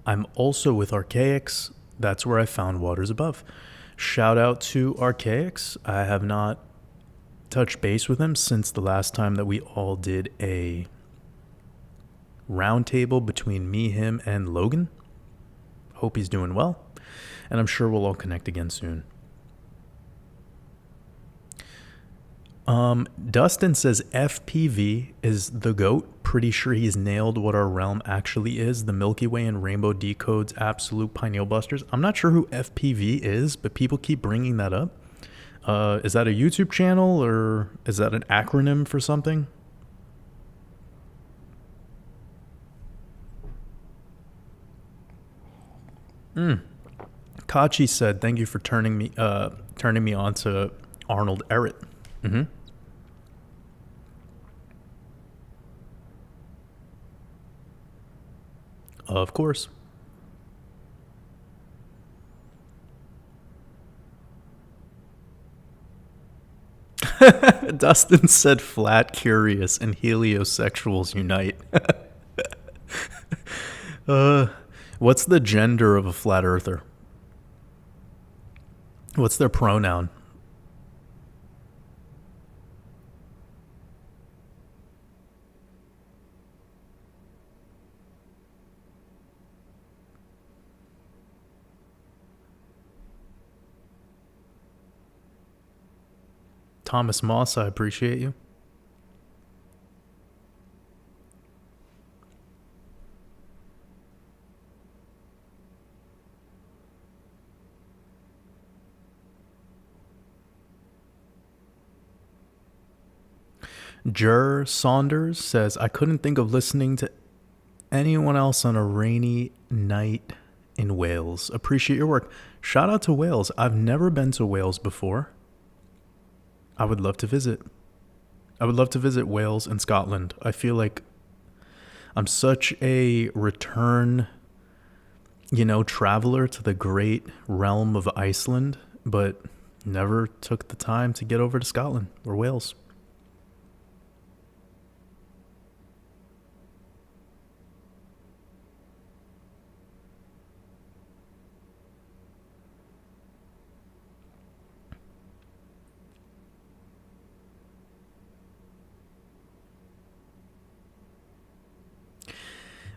I'm also with Archaics. That's where I found Waters Above. Shout out to Archaics. I have not touched base with him since the last time that we all did a roundtable between me, him, and Logan. Hope he's doing well. And I'm sure we'll all connect again soon. Dustin says FPV is the GOAT. Pretty sure he's nailed what our realm actually is. The Milky Way and Rainbow Decode's absolute pineal busters. I'm not sure who FPV is, but people keep bringing that up. Is that a YouTube channel or is that an acronym for something? Kachi said, "Thank you for turning me on to Arnold Ehret." Mm-hmm. Of course. Dustin said flat curious and heliosexuals unite. What's the gender of a flat earther? What's their pronoun? Thomas Moss, I appreciate you. Jer Saunders says, I couldn't think of listening to anyone else on a rainy night in Wales. Appreciate your work. Shout out to Wales. I've never been to Wales before. I would love to visit. I would love to visit Wales and Scotland. I feel like I'm such a return, traveler to the great realm of Iceland, but never took the time to get over to Scotland or Wales.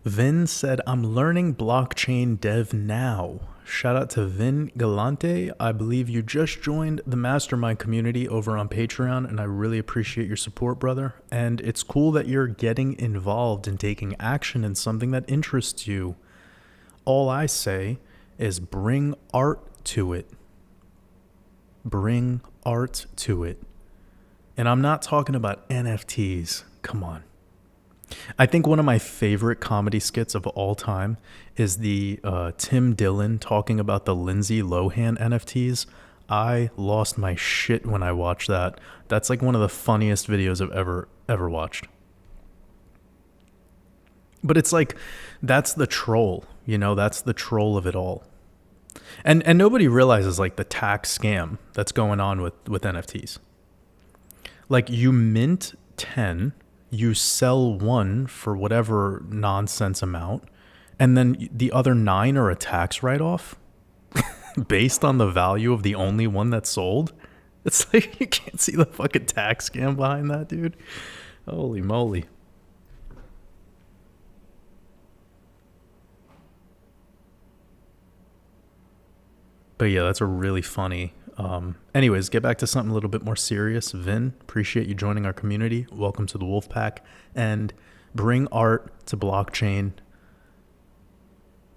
Vin said, I'm learning blockchain dev now. Shout out to Vin Galante. I believe you just joined the Mastermind community over on Patreon, and I really appreciate your support, brother. And it's cool that you're getting involved and taking action in something that interests you. All I say is bring art to it. Bring art to it. And I'm not talking about NFTs. Come on. I think one of my favorite comedy skits of all time is the Tim Dillon talking about the Lindsay Lohan NFTs. I lost my shit when I watched that. That's like one of the funniest videos I've ever watched. But it's like, that's the troll, that's the troll of it all. And nobody realizes like the tax scam that's going on with NFTs. Like you mint 10, you sell one for whatever nonsense amount, and then the other 9 are a tax write-off based on the value of the only one that's sold. It's like you can't see the fucking tax scam behind that, dude. Holy moly. But yeah, that's a really funny. Anyways, get back to something a little bit more serious. Vin, appreciate you joining our community. Welcome to the Wolf Pack. And bring art to blockchain.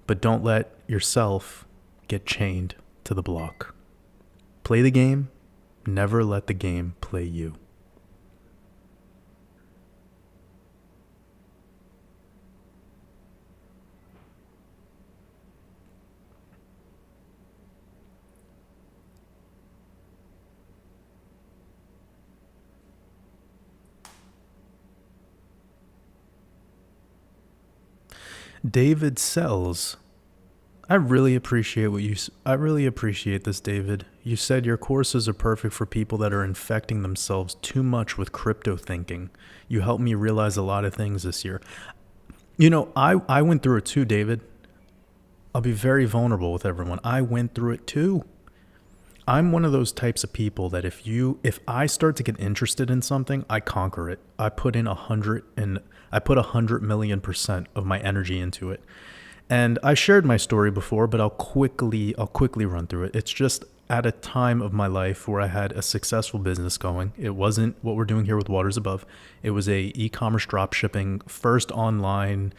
But don't let yourself get chained to the block. Play the game. Never let the game play you. David Sells. I really appreciate this, David. You said your courses are perfect for people that are infecting themselves too much with crypto thinking. You helped me realize a lot of things this year. I went through it too, David. I'll be very vulnerable with everyone. I went through it too. I'm one of those types of people that if I start to get interested in something, I conquer it. I put 100 million% of my energy into it. And I shared my story before, but I'll quickly run through it. It's just at a time of my life where I had a successful business going. It wasn't what we're doing here with Waters Above. It was a e-commerce drop shipping, first online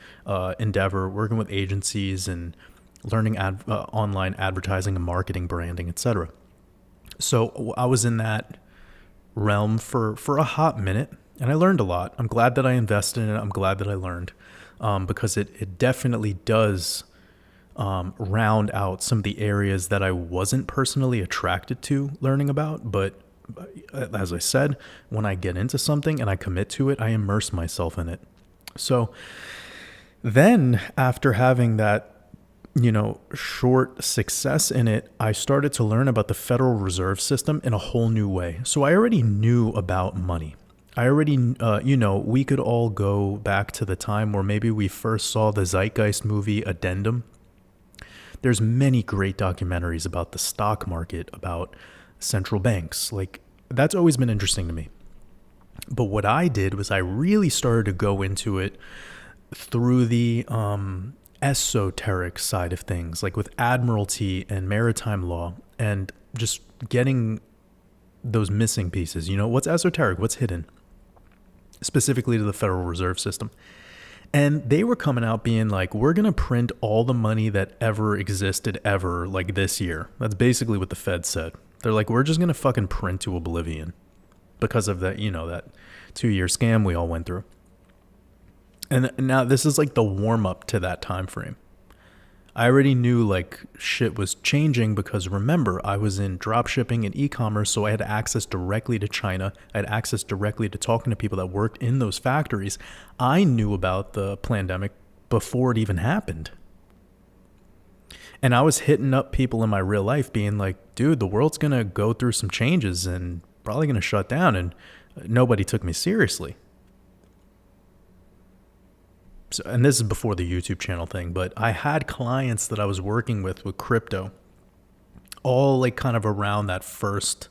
endeavor, working with agencies and learning online advertising and marketing, branding, etc. So I was in that realm for a hot minute, and I learned a lot. I'm glad that I invested in it. I'm glad that I learned, because it definitely does round out some of the areas that I wasn't personally attracted to learning about. But as I said, when I get into something and I commit to it, I immerse myself in it. So then after having that, short success in it, I started to learn about the Federal Reserve System in a whole new way. So I already knew about money. I already, we could all go back to the time where maybe we first saw the Zeitgeist movie Addendum. There's many great documentaries about the stock market, about central banks. Like, that's always been interesting to me. But what I did was I really started to go into it through the esoteric side of things, like with admiralty and maritime law, and just getting those missing pieces. You know, what's esoteric, what's hidden, specifically to the Federal Reserve System. And they were coming out being like, we're going to print all the money that ever existed ever, like this year. That's basically what the Fed said. They're like, we're just going to fucking print to oblivion because of that, you know, that 2-year scam we all went through. And now this is like the warm up to that time frame. I already knew like shit was changing because remember, I was in drop shipping and e-commerce, so I had access directly to China. I had access directly to talking to people that worked in those factories. I knew about the pandemic before it even happened. And I was hitting up people in my real life being like, dude, the world's going to go through some changes and probably going to shut down. And nobody took me seriously. So, and this is before the YouTube channel thing, but I had clients that I was working with crypto, all like kind of around that first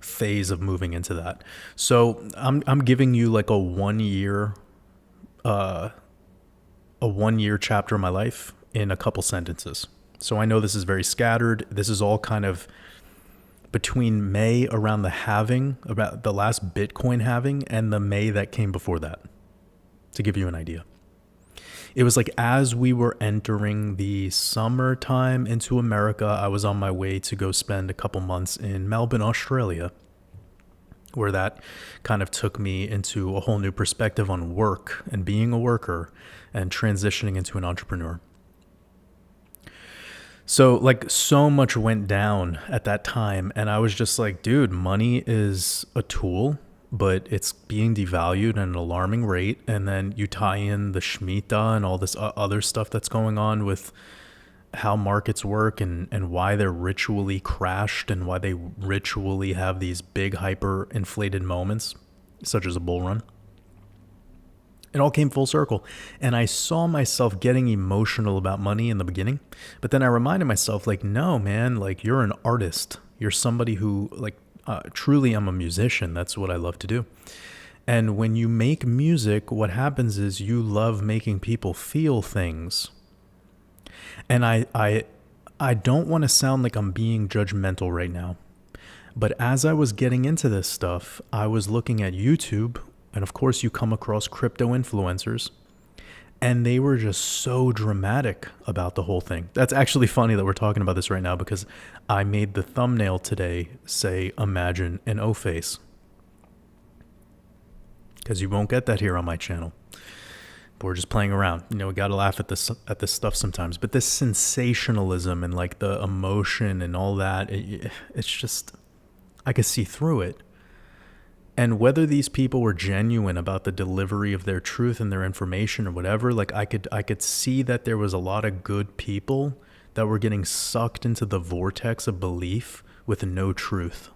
phase of moving into that. So I'm giving you like a 1 year chapter of my life in a couple sentences. So I know this is very scattered. This is all kind of between May around the halving, about the last Bitcoin halving, and the May that came before that, to give you an idea. It was like as we were entering the summertime into America, I was on my way to go spend a couple months in Melbourne, Australia, where that kind of took me into a whole new perspective on work and being a worker and transitioning into an entrepreneur. So like so much went down at that time. And I was just like, dude, money is a tool, but it's being devalued at an alarming rate. And then you tie in the Shemitah and all this other stuff that's going on with how markets work and why they're ritually crashed and why they ritually have these big hyper inflated moments, such as a bull run. It all came full circle. And I saw myself getting emotional about money in the beginning. But then I reminded myself, like, no, man, like you're an artist. You're somebody who like, truly I'm a musician. That's what I love to do. And when you make music, what happens is you love making people feel things. And I don't want to sound like I'm being judgmental right now. But as I was getting into this stuff, I was looking at YouTube. And of course, you come across crypto influencers. And they were just so dramatic about the whole thing. That's actually funny that we're talking about this right now because I made the thumbnail today say, imagine an O face. Because you won't get that here on my channel. But we're just playing around. You know, we got to laugh at this stuff sometimes. But this sensationalism and like the emotion and all that, it's just, I could see through it. And whether these people were genuine about the delivery of their truth and their information or whatever, like I could see that there was a lot of good people that were getting sucked into the vortex of belief with no truth.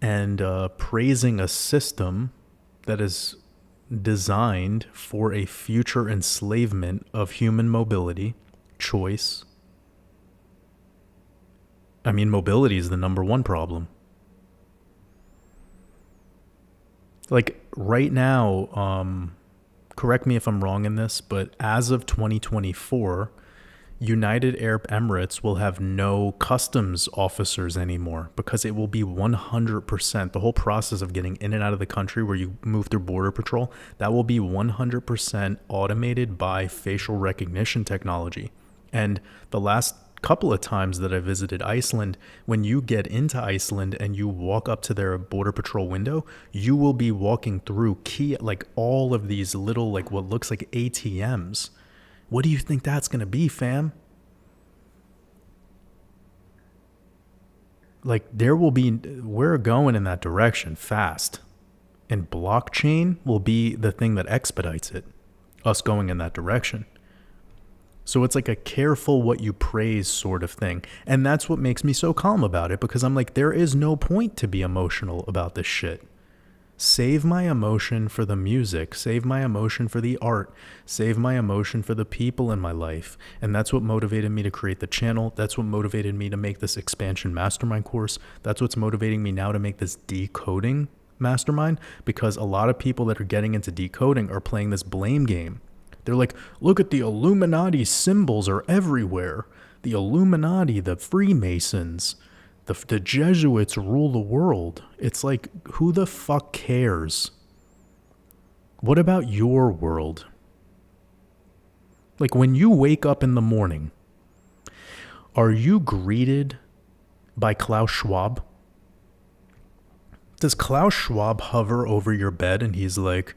And praising a system that is designed for a future enslavement of human mobility, choice. I mean, mobility is the number one problem. Like right now, correct me if I'm wrong in this, but as of 2024, United Arab Emirates will have no customs officers anymore because it will be 100%. The whole process of getting in and out of the country where you move through border patrol, that will be 100% automated by facial recognition technology. And the last couple of times that I visited Iceland, when you get into Iceland and you walk up to their border patrol window, you will be walking through like all of these little, like what looks like ATMs. What do you think that's going to be, fam? Like we're going in that direction fast. And blockchain will be the thing that expedites it, us going in that direction. So it's like a careful what you praise sort of thing. And that's what makes me so calm about it, because I'm like, there is no point to be emotional about this shit. Save my emotion for the music, save my emotion for the art, save my emotion for the people in my life. And that's what motivated me to create the channel. That's what motivated me to make this expansion mastermind course. That's what's motivating me now to make this decoding mastermind, because a lot of people that are getting into decoding are playing this blame game. They're like, look at the Illuminati symbols are everywhere. The Illuminati, the Freemasons, The Jesuits rule the world. It's like, who the fuck cares? What about your world? Like, when you wake up in the morning, are you greeted by Klaus Schwab? Does Klaus Schwab hover over your bed and he's like,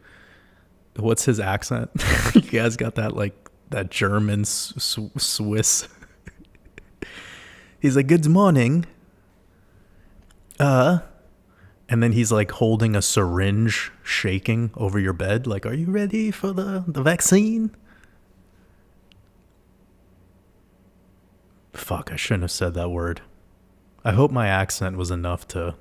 what's his accent? You guys got that, like, that German Swiss. He's like, good morning. And then he's like holding a syringe, shaking over your bed. Like, are you ready for the vaccine? Fuck, I shouldn't have said that word. I hope my accent was enough to...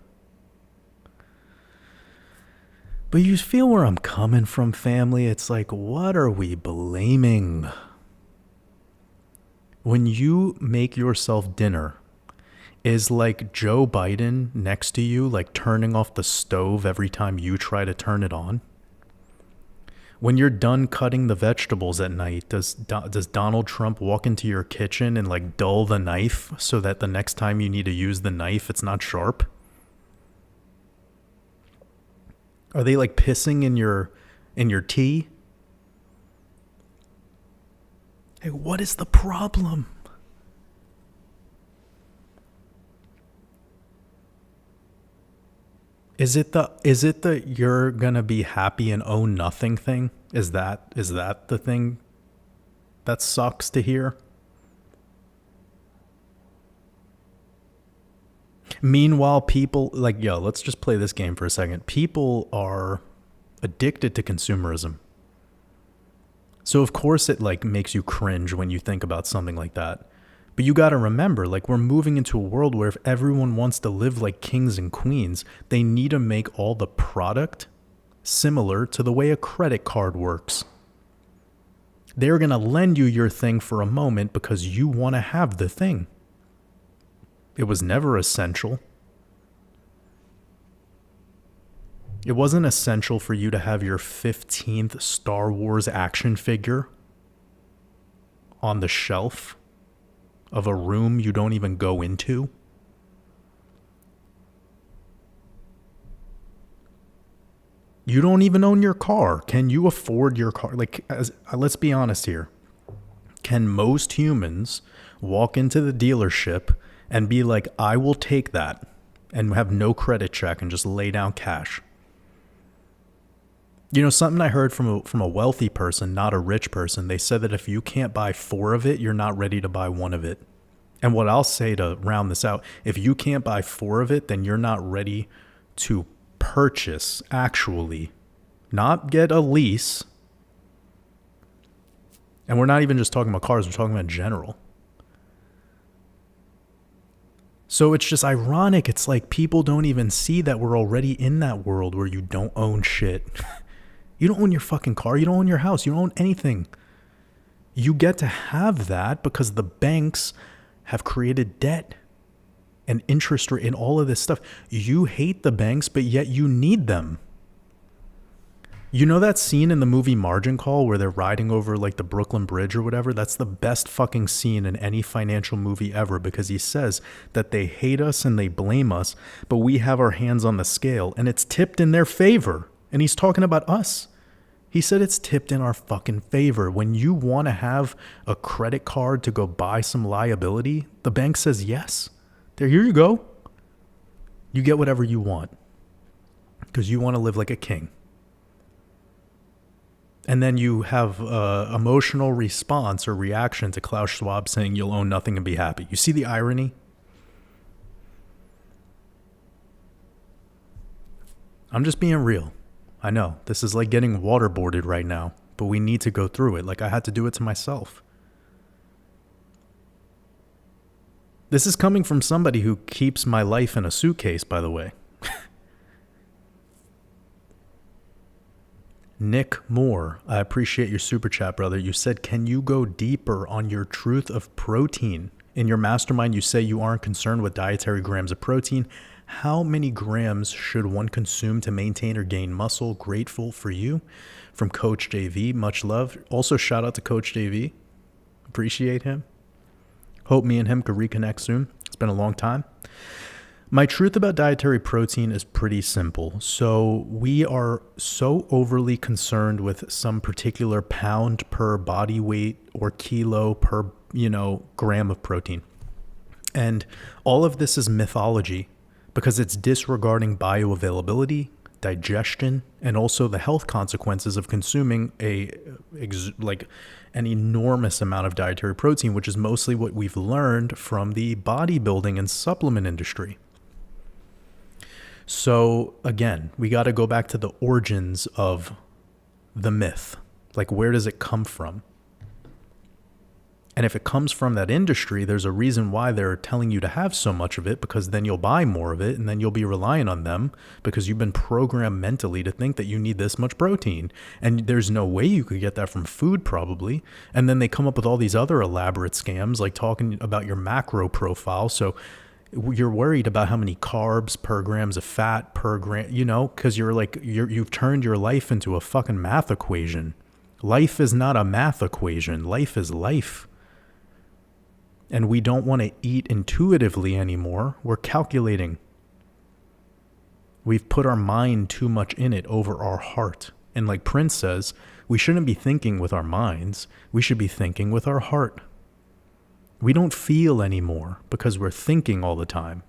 But you feel where I'm coming from, family? It's like, what are we blaming? When you make yourself dinner, is like Joe Biden next to you, like turning off the stove every time you try to turn it on? When you're done cutting the vegetables at night, does Donald Trump walk into your kitchen and like dull the knife so that the next time you need to use the knife, it's not sharp? Are they like pissing in your tea? Hey, what is the problem? Is it the you're gonna be happy and own nothing thing? Is that the thing that sucks to hear? Meanwhile, people like, yo, let's just play this game for a second. People are addicted to consumerism. So of course it like makes you cringe when you think about something like that. But you got to remember, like, we're moving into a world where if everyone wants to live like kings and queens, they need to make all the product similar to the way a credit card works. They're going to lend you your thing for a moment because you want to have the thing. It was never essential. It wasn't essential for you to have your 15th Star Wars action figure on the shelf of a room you don't even go into. You don't even own your car. Can you afford your car? Like, let's be honest here. Can most humans walk into the dealership and be like, I will take that, and have no credit check and just lay down cash? You know, something I heard from a wealthy person, not a rich person, they said that if you can't buy 4 of it, you're not ready to buy 1 of it. And what I'll say to round this out, if you can't buy 4 of it, then you're not ready to purchase, actually, not get a lease. And we're not even just talking about cars, we're talking about general. So it's just ironic. It's like people don't even see that we're already in that world where you don't own shit. You don't own your fucking car. You don't own your house. You don't own anything. You get to have that because the banks have created debt and interest rate and all of this stuff. You hate the banks, but yet you need them. You know that scene in the movie Margin Call where they're riding over like the Brooklyn Bridge or whatever? That's the best fucking scene in any financial movie ever, because he says that they hate us and they blame us, but we have our hands on the scale and it's tipped in their favor. And he's talking about us. He said it's tipped in our fucking favor. When you want to have a credit card to go buy some liability, the bank says yes. There, here you go. You get whatever you want because you want to live like a king. And then you have emotional response or reaction to Klaus Schwab saying you'll own nothing and be happy. You see the irony? I'm just being real. I know this is like getting waterboarded right now, but we need to go through it. Like I had to do it to myself. This is coming from somebody who keeps my life in a suitcase, by the way. Nick Moore, I appreciate your super chat, brother. You said, can you go deeper on your truth of protein? In your mastermind, you say you aren't concerned with dietary grams of protein. How many grams should one consume to maintain or gain muscle? Grateful for you. From Coach JV, much love. Also, shout out to Coach JV. Appreciate him. Hope me and him could reconnect soon. It's been a long time. My truth about dietary protein is pretty simple. So we are so overly concerned with some particular pound per body weight or kilo per, gram of protein. And all of this is mythology because it's disregarding bioavailability, digestion, and also the health consequences of consuming an enormous amount of dietary protein, which is mostly what we've learned from the bodybuilding and supplement industry. So again, we got to go back to the origins of the myth. Like, where does it come from? And if it comes from that industry, there's a reason why they're telling you to have so much of it, because then you'll buy more of it and then you'll be relying on them because you've been programmed mentally to think that you need this much protein. And there's no way you could get that from food probably. And then they come up with all these other elaborate scams, like talking about your macro profile. So you're worried about how many carbs per grams of fat per gram, because you've turned your life into a fucking math equation. Life is not a math equation. Life is life. And we don't want to eat intuitively anymore. We're calculating. We've put our mind too much in it over our heart. And like Prince says, we shouldn't be thinking with our minds. We should be thinking with our heart. We don't feel anymore because we're thinking all the time.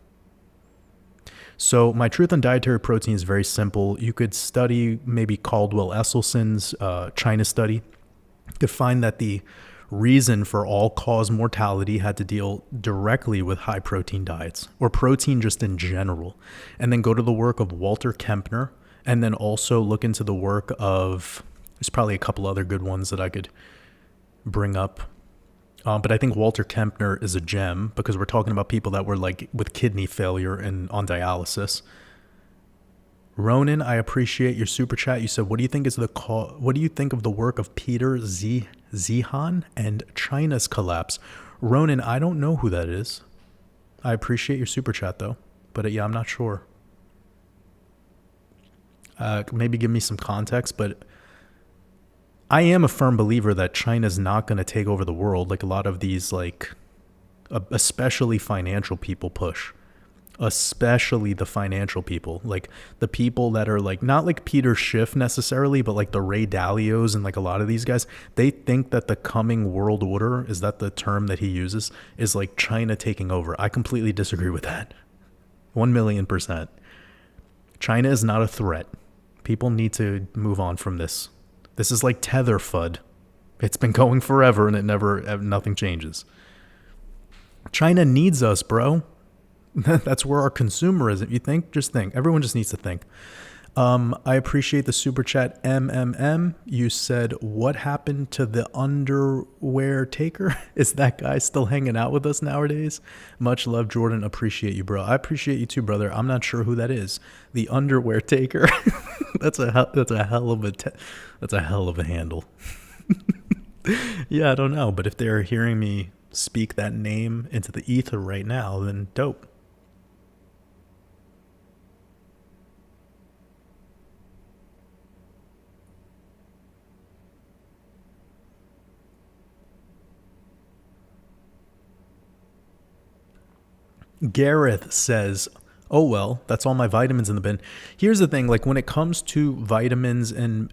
So my truth on dietary protein is very simple. You could study maybe Caldwell Esselson's China study to find that the reason for all-cause mortality had to deal directly with high protein diets, or protein just in general. And then go to the work of Walter Kempner, and then also look into the work of, there's probably a couple other good ones that I could bring up. But I think Walter Kempner is a gem because we're talking about people that were like with kidney failure and on dialysis. Ronan, I appreciate your super chat. You said, what do you think of the work of Peter Zihan and China's collapse? Ronan, I don't know who that is. I appreciate your super chat though, but yeah, I'm not sure. Maybe give me some context, but I am a firm believer that China's not going to take over the world like a lot of these, especially financial people push. Especially the financial people. Like the people that are not like Peter Schiff necessarily, but like the Ray Dalios and like a lot of these guys, they think that the coming world order, is that the term that he uses, is like China taking over. I completely disagree with that. 1,000,000%. China is not a threat. People need to move on from this. This is like Tether FUD. It's been going forever and nothing changes. China needs us, bro. That's where our consumerism, you think? Just think. Everyone just needs to think. I appreciate the super chat. MMM, you said, what happened to the underwear taker? Is that guy still hanging out with us nowadays? Much love, Jordan. Appreciate you, bro. I appreciate you too, brother. I'm not sure who that is. The underwear taker. That's a hell of a handle. Yeah, I don't know. But if they're hearing me speak that name into the ether right now, then dope. Gareth says, oh, well, that's all my vitamins in the bin. Here's the thing, like when it comes to vitamins and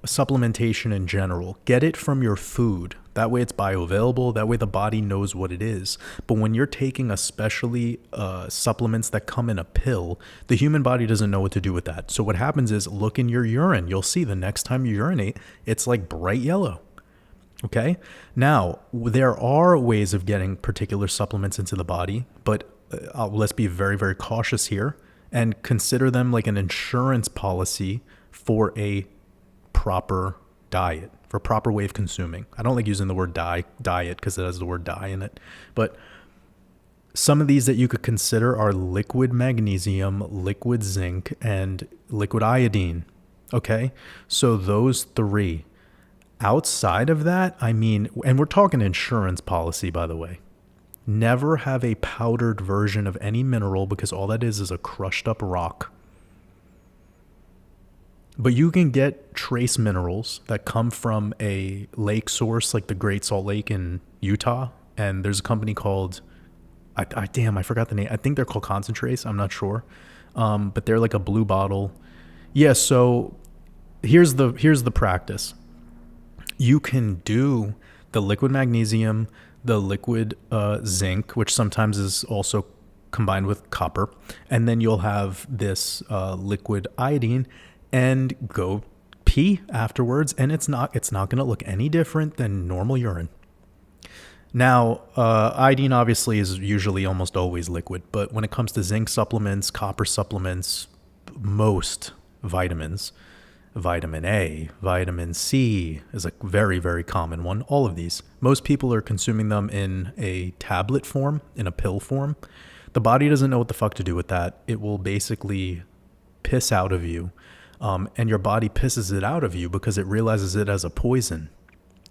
supplementation in general, get it from your food. That way it's bioavailable. That way the body knows what it is. But when you're taking especially supplements that come in a pill, the human body doesn't know what to do with that. So what happens is, look in your urine. You'll see the next time you urinate, it's like bright yellow. Okay? Now, there are ways of getting particular supplements into the body, but let's be very, very cautious here and consider them like an insurance policy for a proper diet, for a proper way of consuming. I don't like using the word diet because it has the word die in it. But some of these that you could consider are liquid magnesium, liquid zinc, and liquid iodine. Okay? So those three. Outside of that, and we're talking insurance policy, by the way. Never have a powdered version of any mineral because all that is a crushed up rock. But you can get trace minerals that come from a lake source like the Great Salt Lake in Utah. And there's a company called I forgot the name. I think they're called concentrates. I'm not sure. But they're like a blue bottle. Yeah, so here's the practice. You can do the liquid magnesium, the liquid zinc, which sometimes is also combined with copper, and then you'll have this liquid iodine, and go pee afterwards, and it's not going to look any different than normal urine. Now, iodine obviously is usually almost always liquid, but when it comes to zinc supplements, copper supplements, most vitamins, vitamin A, vitamin C is a very, very common one. All of these. Most people are consuming them in a tablet form, in a pill form. The body doesn't know what the fuck to do with that. It will basically piss out of you, and your body pisses it out of you because it realizes it as a poison.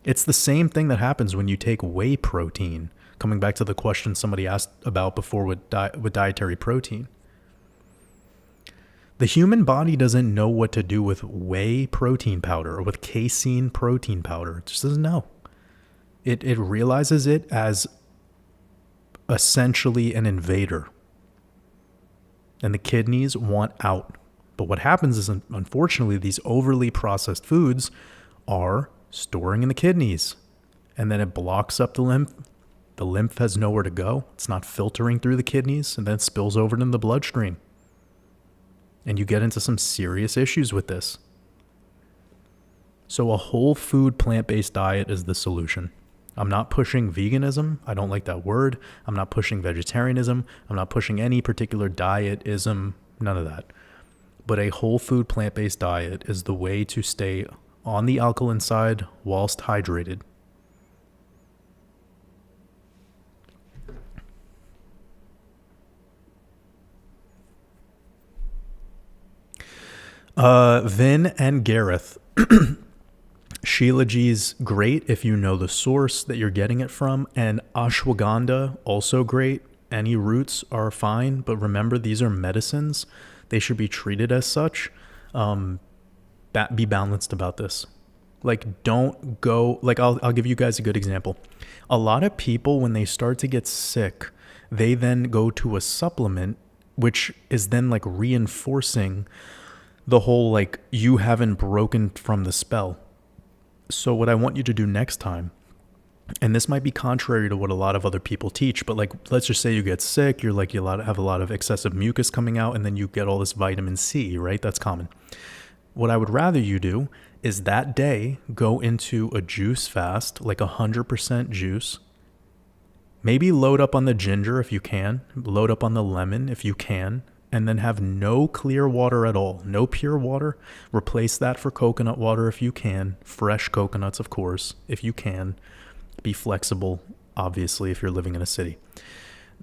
It's the same thing that happens when you take whey protein. Coming back to the question somebody asked about before with dietary protein. The human body doesn't know what to do with whey protein powder or with casein protein powder. It just doesn't know. It realizes it as essentially an invader. And the kidneys want out. But what happens is, unfortunately, these overly processed foods are storing in the kidneys, and then it blocks up the lymph. The lymph has nowhere to go. It's not filtering through the kidneys, and then it spills over into the bloodstream. And you get into some serious issues with this. So a whole food plant-based diet is the solution. I'm not pushing veganism. I don't like that word. I'm not pushing vegetarianism. I'm not pushing any particular dietism, none of that. But a whole food plant-based diet is the way to stay on the alkaline side whilst hydrated. Vin and Gareth. Sheila G's great if you know the source that you're getting it from, and ashwagandha also great. Any roots are fine, but remember, these are medicines. They should be treated as such. Be balanced about this. Like, don't go, like, I'll give you guys a good example. A lot of people, when they start to get sick, they then go to a supplement, which is then like reinforcing the whole, like, you haven't broken from the spell. So what I want you to do next time, and this might be contrary to what a lot of other people teach, but like, let's just say you get sick, you're like, have a lot of excessive mucus coming out, and then you get all this vitamin C, right? That's common. What I would rather you do is that day go into a juice fast, like 100% juice. Maybe load up on the ginger if you can, load up on the lemon if you can, and then have no clear water at all, no pure water. Replace that for coconut water if you can, fresh coconuts, of course, if you can. Be flexible, obviously, if you're living in a city.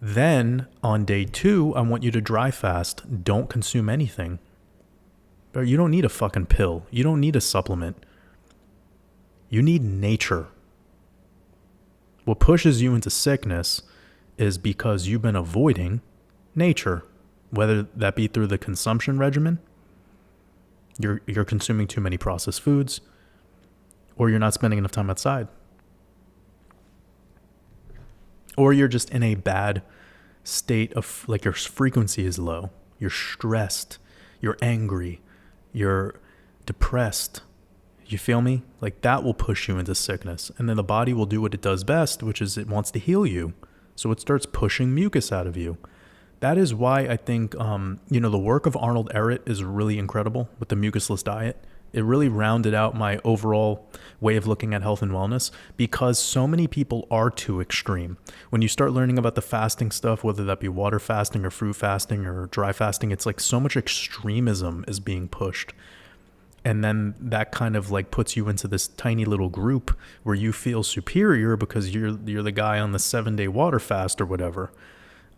Then on day 2, I want you to dry fast. Don't consume anything. But you don't need a fucking pill. You don't need a supplement. You need nature. What pushes you into sickness is because you've been avoiding nature, whether that be through the consumption regimen, you're consuming too many processed foods, or you're not spending enough time outside, or you're just in a bad state of, like, your frequency is low, you're stressed, you're angry, you're depressed. You feel me? Like, that will push you into sickness. And then the body will do what it does best, which is it wants to heal you. So it starts pushing mucus out of you. That is why I think, the work of Arnold Ehret is really incredible with the mucusless diet. It really rounded out my overall way of looking at health and wellness, because so many people are too extreme. When you start learning about the fasting stuff, whether that be water fasting or fruit fasting or dry fasting, it's like so much extremism is being pushed. And then that kind of like puts you into this tiny little group where you feel superior because you're the guy on the 7-day water fast or whatever.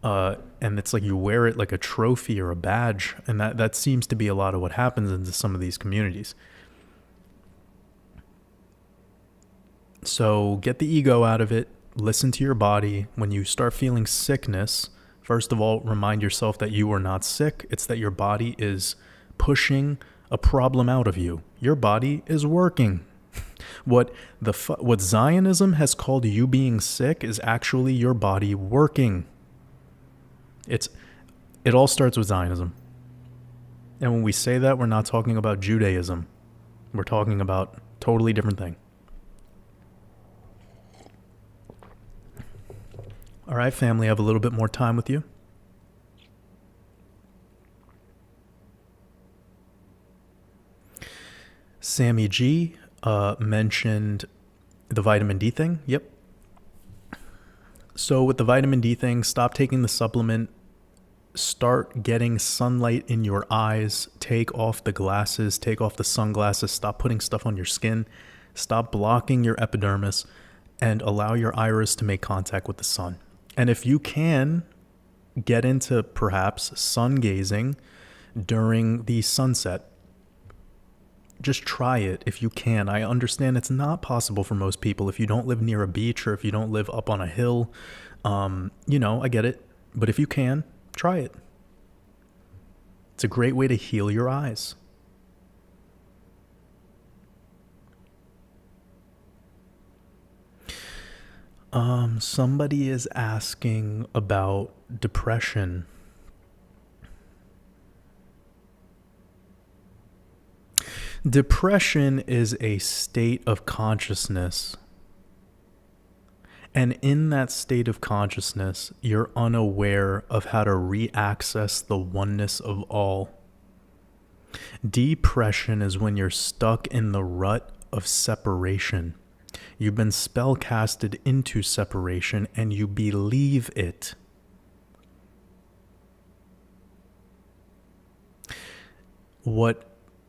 And it's like you wear it like a trophy or a badge. And that seems to be a lot of what happens into some of these communities. So get the ego out of it. Listen to your body. When you start feeling sickness, first of all, remind yourself that you are not sick. It's that your body is pushing a problem out of you. Your body is working. What Zionism has called you being sick is actually your body working. It all starts with Zionism. And when we say that, we're not talking about Judaism. We're talking about a totally different thing. All right, family, I have a little bit more time with you. Sammy G mentioned the vitamin D thing. Yep. So with the vitamin D thing, stop taking the supplement. Start getting sunlight in your eyes. Take off the glasses. Take off the sunglasses. Stop putting stuff on your skin. Stop blocking your epidermis and allow your iris to make contact with the sun. And if you can, get into perhaps sun gazing during the sunset. Just try it if you can. I understand it's not possible for most people if you don't live near a beach or if you don't live up on a hill. I get it. But if you can, try it. It's a great way to heal your eyes. Somebody is asking about depression. Depression is a state of consciousness. And in that state of consciousness, you're unaware of how to re-access the oneness of all. Depression is when you're stuck in the rut of separation. You've been spellcasted into separation and you believe it. What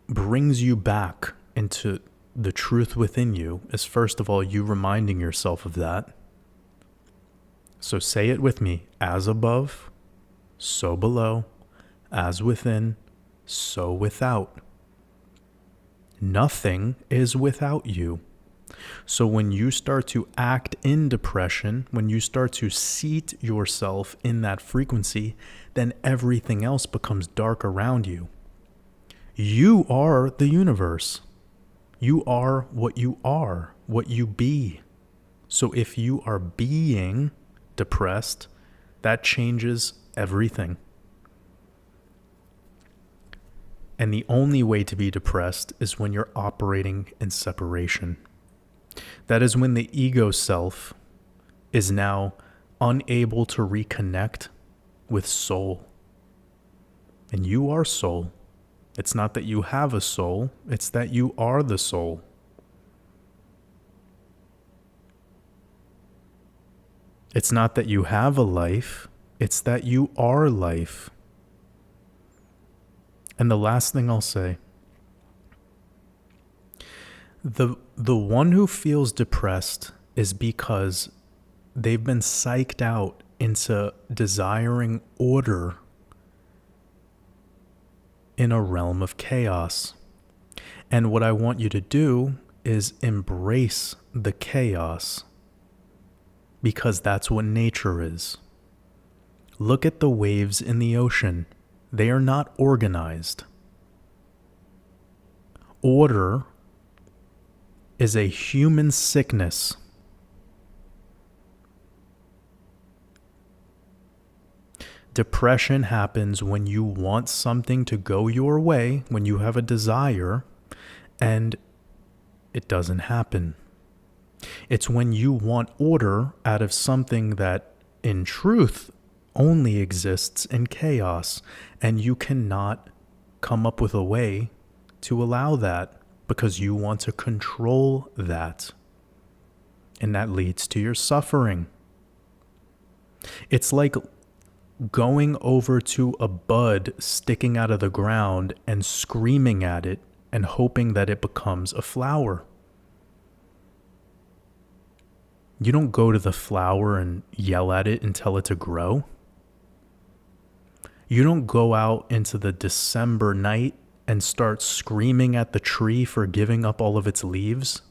brings you back into the truth within you is, first of all, you reminding yourself of that. So say it with me: as above, so below, as within, so without. Nothing is without you. So when you start to act in depression, when you start to seat yourself in that frequency, then everything else becomes dark around you. You are the universe. You are, what you be. So if you are being depressed, that changes everything. And the only way to be depressed is when you're operating in separation. That is when the ego self is now unable to reconnect with soul. And you are soul. It's not that you have a soul, it's that you are the soul. It's not that you have a life, it's that you are life. And the last thing I'll say, the one who feels depressed is because they've been psyched out into desiring order in a realm of chaos. And what I want you to do is embrace the chaos, because that's what nature is. Look at the waves in the ocean. They are not organized. Order is a human sickness. Depression happens when you want something to go your way, when you have a desire, and it doesn't happen. It's when you want order out of something that, in truth, only exists in chaos, and you cannot come up with a way to allow that because you want to control that. And that leads to your suffering. It's like going over to a bud sticking out of the ground and screaming at it and hoping that it becomes a flower. You don't go to the flower and yell at it and tell it to grow. You don't go out into the December night and start screaming at the tree for giving up all of its leaves.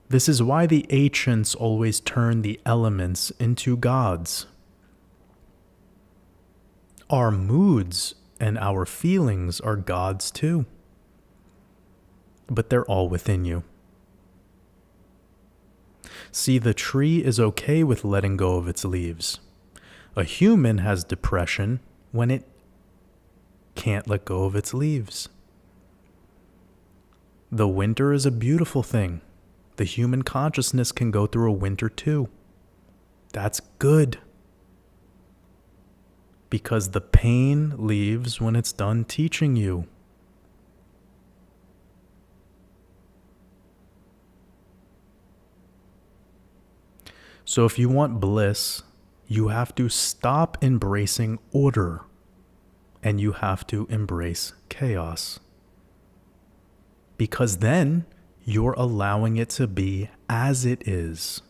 This is why the ancients always turn the elements into gods. Our moods and our feelings are gods too. But they're all within you. See, the tree is okay with letting go of its leaves. A human has depression when it can't let go of its leaves. The winter is a beautiful thing. The human consciousness can go through a winter too. That's good. Because the pain leaves when it's done teaching you. So if you want bliss, you have to stop embracing order, and you have to embrace chaos. Because then you're allowing it to be as it is.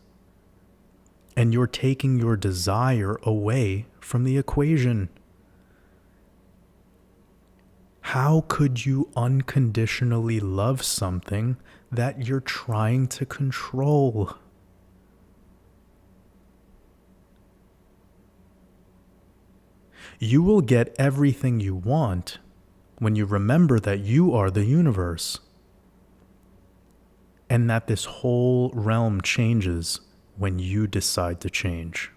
And you're taking your desire away from the equation. How could you unconditionally love something that you're trying to control? You will get everything you want when you remember that you are the universe, and that this whole realm changes when you decide to change.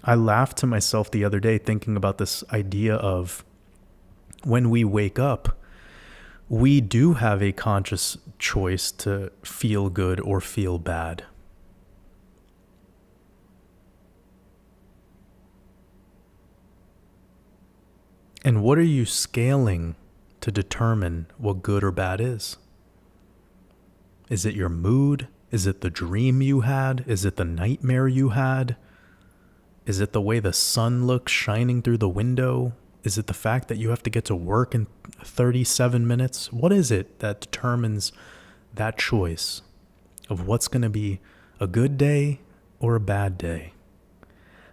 I laughed to myself the other day thinking about this idea of when we wake up, we do have a conscious choice to feel good or feel bad. And what are you scaling to determine what good or bad is? Is it your mood? Is it the dream you had? Is it the nightmare you had? Is it the way the sun looks shining through the window? Is it the fact that you have to get to work in 37 minutes? What is it that determines that choice of what's going to be a good day or a bad day?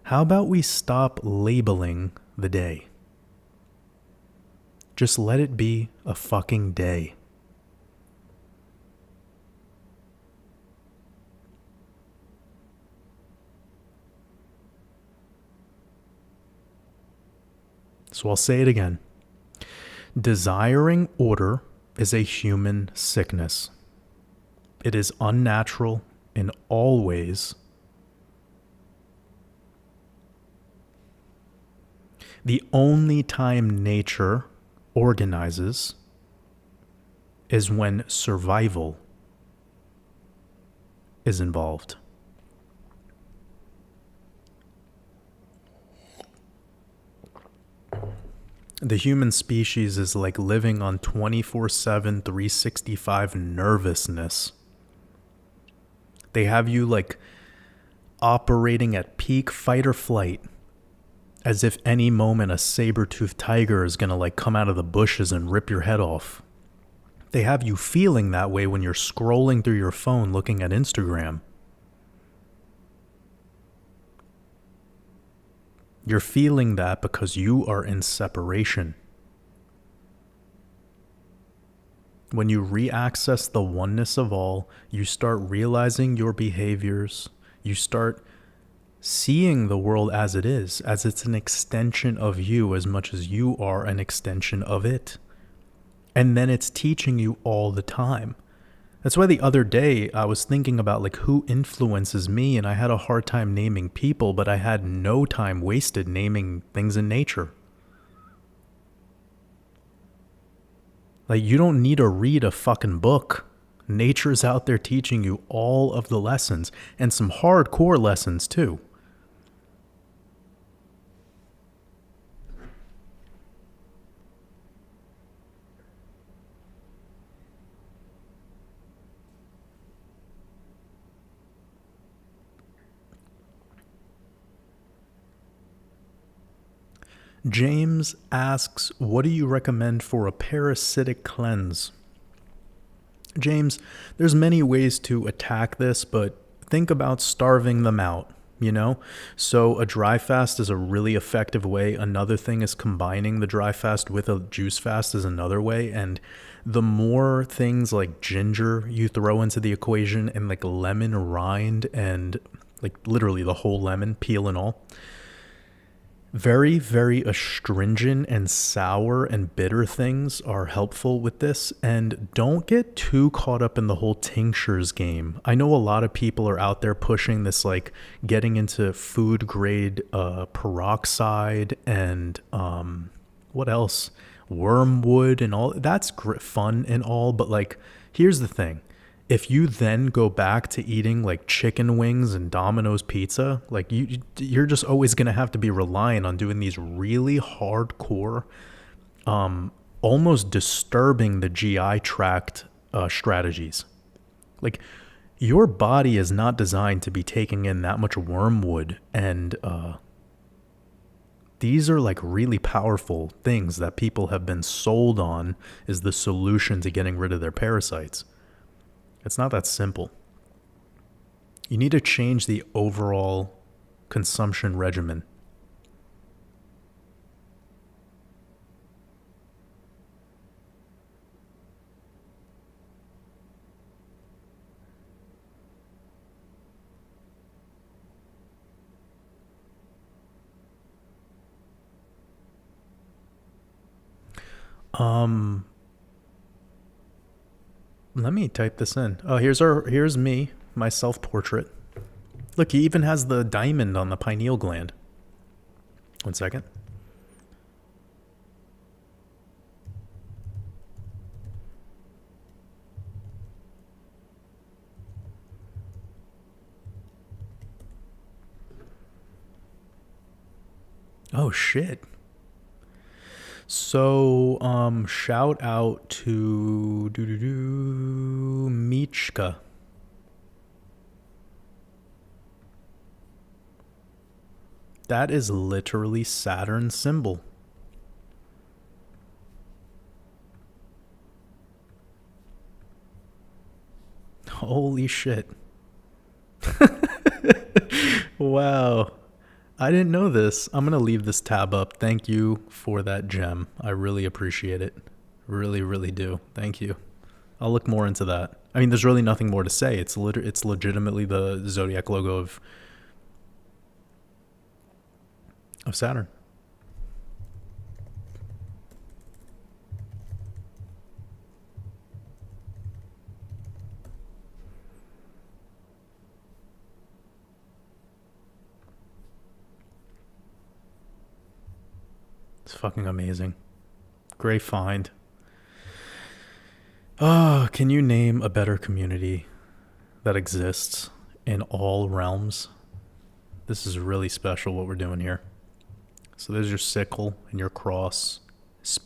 How about we stop labeling the day? Just let it be a fucking day. So I'll say it again. Desiring order is a human sickness. It is unnatural in all ways. The only time nature organizes is when survival is involved. The human species is like living on 24/7, 365 nervousness. They have you like operating at peak fight or flight, as if any moment a saber-toothed tiger is gonna like come out of the bushes and rip your head off. They have you feeling that way when you're scrolling through your phone looking at Instagram. You're feeling that because you are in separation. When you re-access the oneness of all, you start realizing your behaviors. You start seeing the world as it is, as it's an extension of you as much as you are an extension of it. And then it's teaching you all the time. That's why the other day I was thinking about like who influences me, and I had a hard time naming people, but I had no time wasted naming things in nature. Like you don't need to read a fucking book. Nature's out there teaching you all of the lessons, and some hardcore lessons too. James asks, what do you recommend for a parasitic cleanse? James, there's many ways to attack this, but think about starving them out, you know? So a dry fast is a really effective way. Another thing is combining the dry fast with a juice fast is another way. And the more things like ginger you throw into the equation, and like lemon rind and like literally the whole lemon, peel and all, Very, very astringent and sour and bitter things are helpful with this. And don't get too caught up in the whole tinctures game. I know a lot of people are out there pushing this, like getting into food grade peroxide and what else? Wormwood and all. That's fun and all. But like, here's the thing. If you then go back to eating like chicken wings and Domino's pizza, like you're just always going to have to be reliant on doing these really hardcore, almost disturbing the GI tract strategies. Like your body is not designed to be taking in that much wormwood, and these are like really powerful things that people have been sold on is the solution to getting rid of their parasites. It's not that simple. You need to change the overall consumption regimen. Let me type this in. Oh, here's me, my self-portrait. Look, he even has the diamond on the pineal gland. One second. Oh shit. So, shout out to Michka. That is literally Saturn's symbol. Holy shit. Wow. I didn't know this. I'm going to leave this tab up. Thank you for that gem. I really appreciate it. Really, really do. Thank you. I'll look more into that. I mean, there's really nothing more to say. It's legitimately the zodiac logo of Saturn. It's fucking amazing. Great find. Oh, can you name a better community that exists in all realms? This is really special what we're doing here. So there's your sickle and your cross.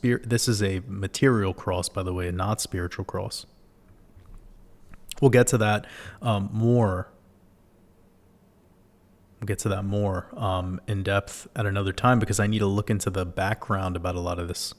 This is a material cross, by the way, not spiritual cross. We'll get to that more. We'll get to that more in depth at another time because I need to look into the background about a lot of this.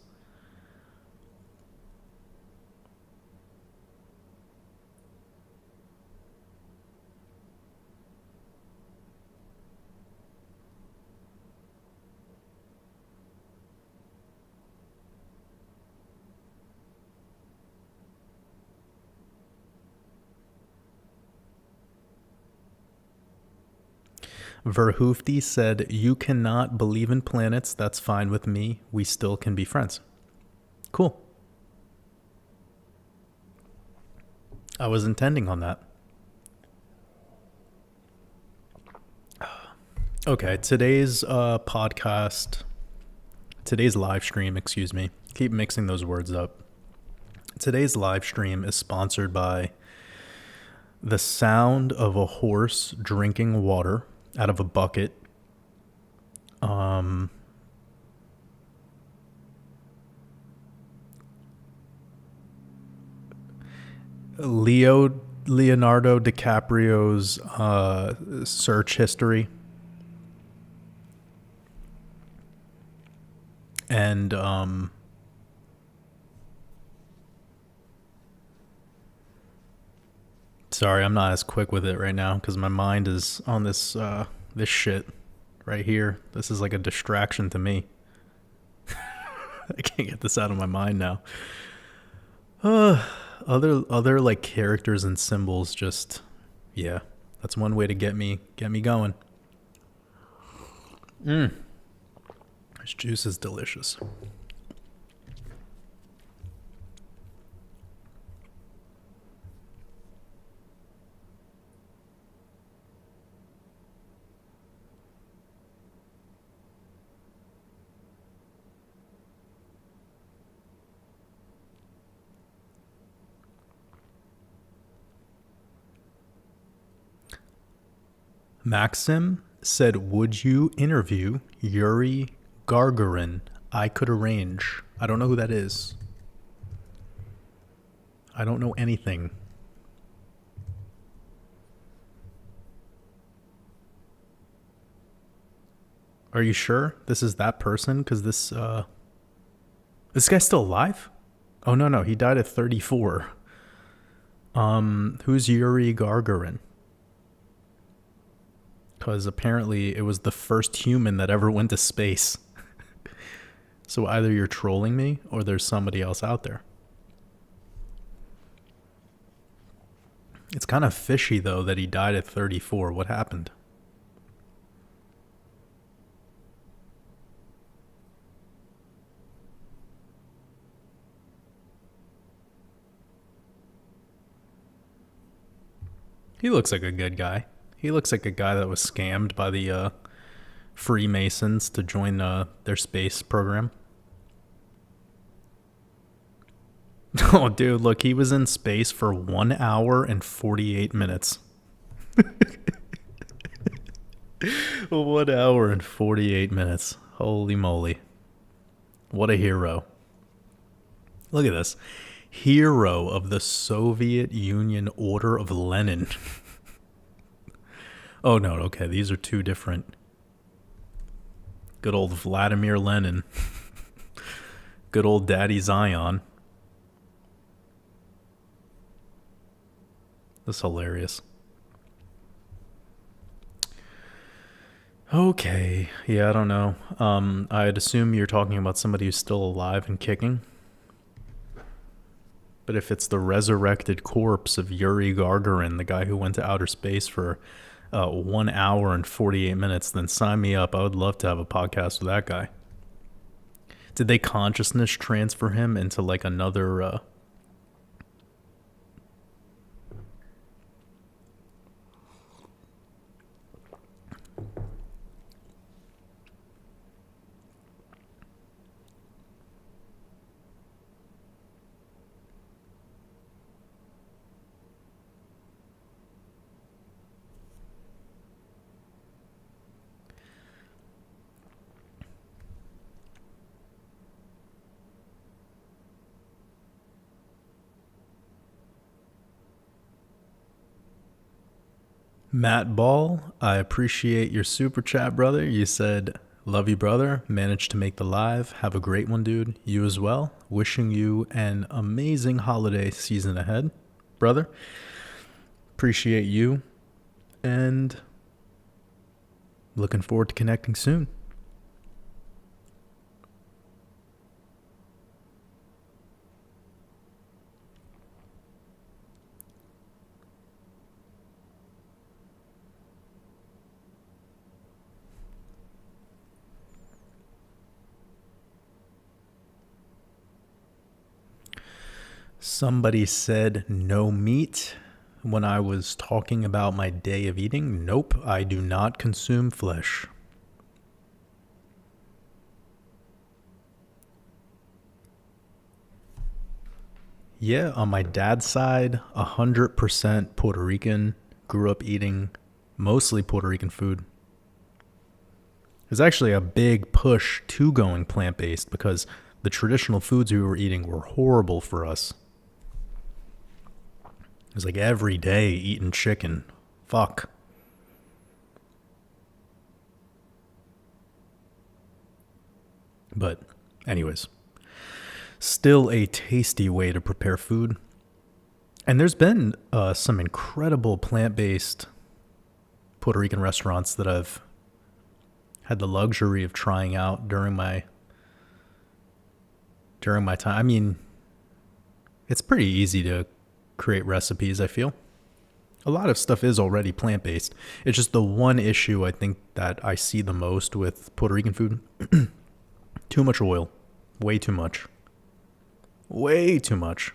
Verhoofdy said, "You cannot believe in planets. That's fine with me. We still can be friends." Cool. I was intending on that. Okay, today's podcast, today's live stream, excuse me. Keep mixing those words up. Today's live stream is sponsored by the sound of a horse drinking water out of a bucket. Leonardo DiCaprio's search history. And sorry, I'm not as quick with it right now because my mind is on this this shit right here. This is like a distraction to me. I can't get this out of my mind now. Other like characters and symbols, just yeah, that's one way to get me going. This juice is delicious. Maxim said, would you interview Yuri Gagarin? I could arrange. I don't know who that is. I don't know anything. Are you sure this is that person? Because this guy's still alive? Oh, no. He died at 34. Who's Yuri Gagarin? Because apparently it was the first human that ever went to space. So either you're trolling me or there's somebody else out there. It's kind of fishy, though, that he died at 34. What happened? He looks like a good guy. He looks like a guy that was scammed by the Freemasons to join their space program. Oh, dude, look, he was in space for 1 hour and 48 minutes. 1 hour and 48 minutes. Holy moly. What a hero. Look at this. Hero of the Soviet Union Order of Lenin. Oh, no, okay, these are two different. Good old Vladimir Lenin. Good old Daddy Zion. That's hilarious. Okay, yeah, I don't know. I'd assume you're talking about somebody who's still alive and kicking. But if it's the resurrected corpse of Yuri Gagarin, the guy who went to outer space for 1 hour and 48 minutes, then sign me up. I would love to have a podcast with that guy. Did they consciousness transfer him into like another... Matt Ball, I appreciate your super chat, brother. You said, love you, brother. Managed to make the live. Have a great one, dude. You as well. Wishing you an amazing holiday season ahead, brother. Appreciate you. And looking forward to connecting soon. Somebody said no meat when I was talking about my day of eating. Nope, I do not consume flesh. Yeah, on my dad's side, 100% Puerto Rican. Grew up eating mostly Puerto Rican food. There's actually a big push to going plant-based because the traditional foods we were eating were horrible for us. It was like every day eating chicken. Fuck. But anyways, still a tasty way to prepare food. And there's been some incredible plant-based Puerto Rican restaurants that I've had the luxury of trying out during my time. I mean, it's pretty easy to create recipes, I feel. A lot of stuff is already plant-based. It's just the one issue I think that I see the most with Puerto Rican food Too much oil. Way too much. Way too much.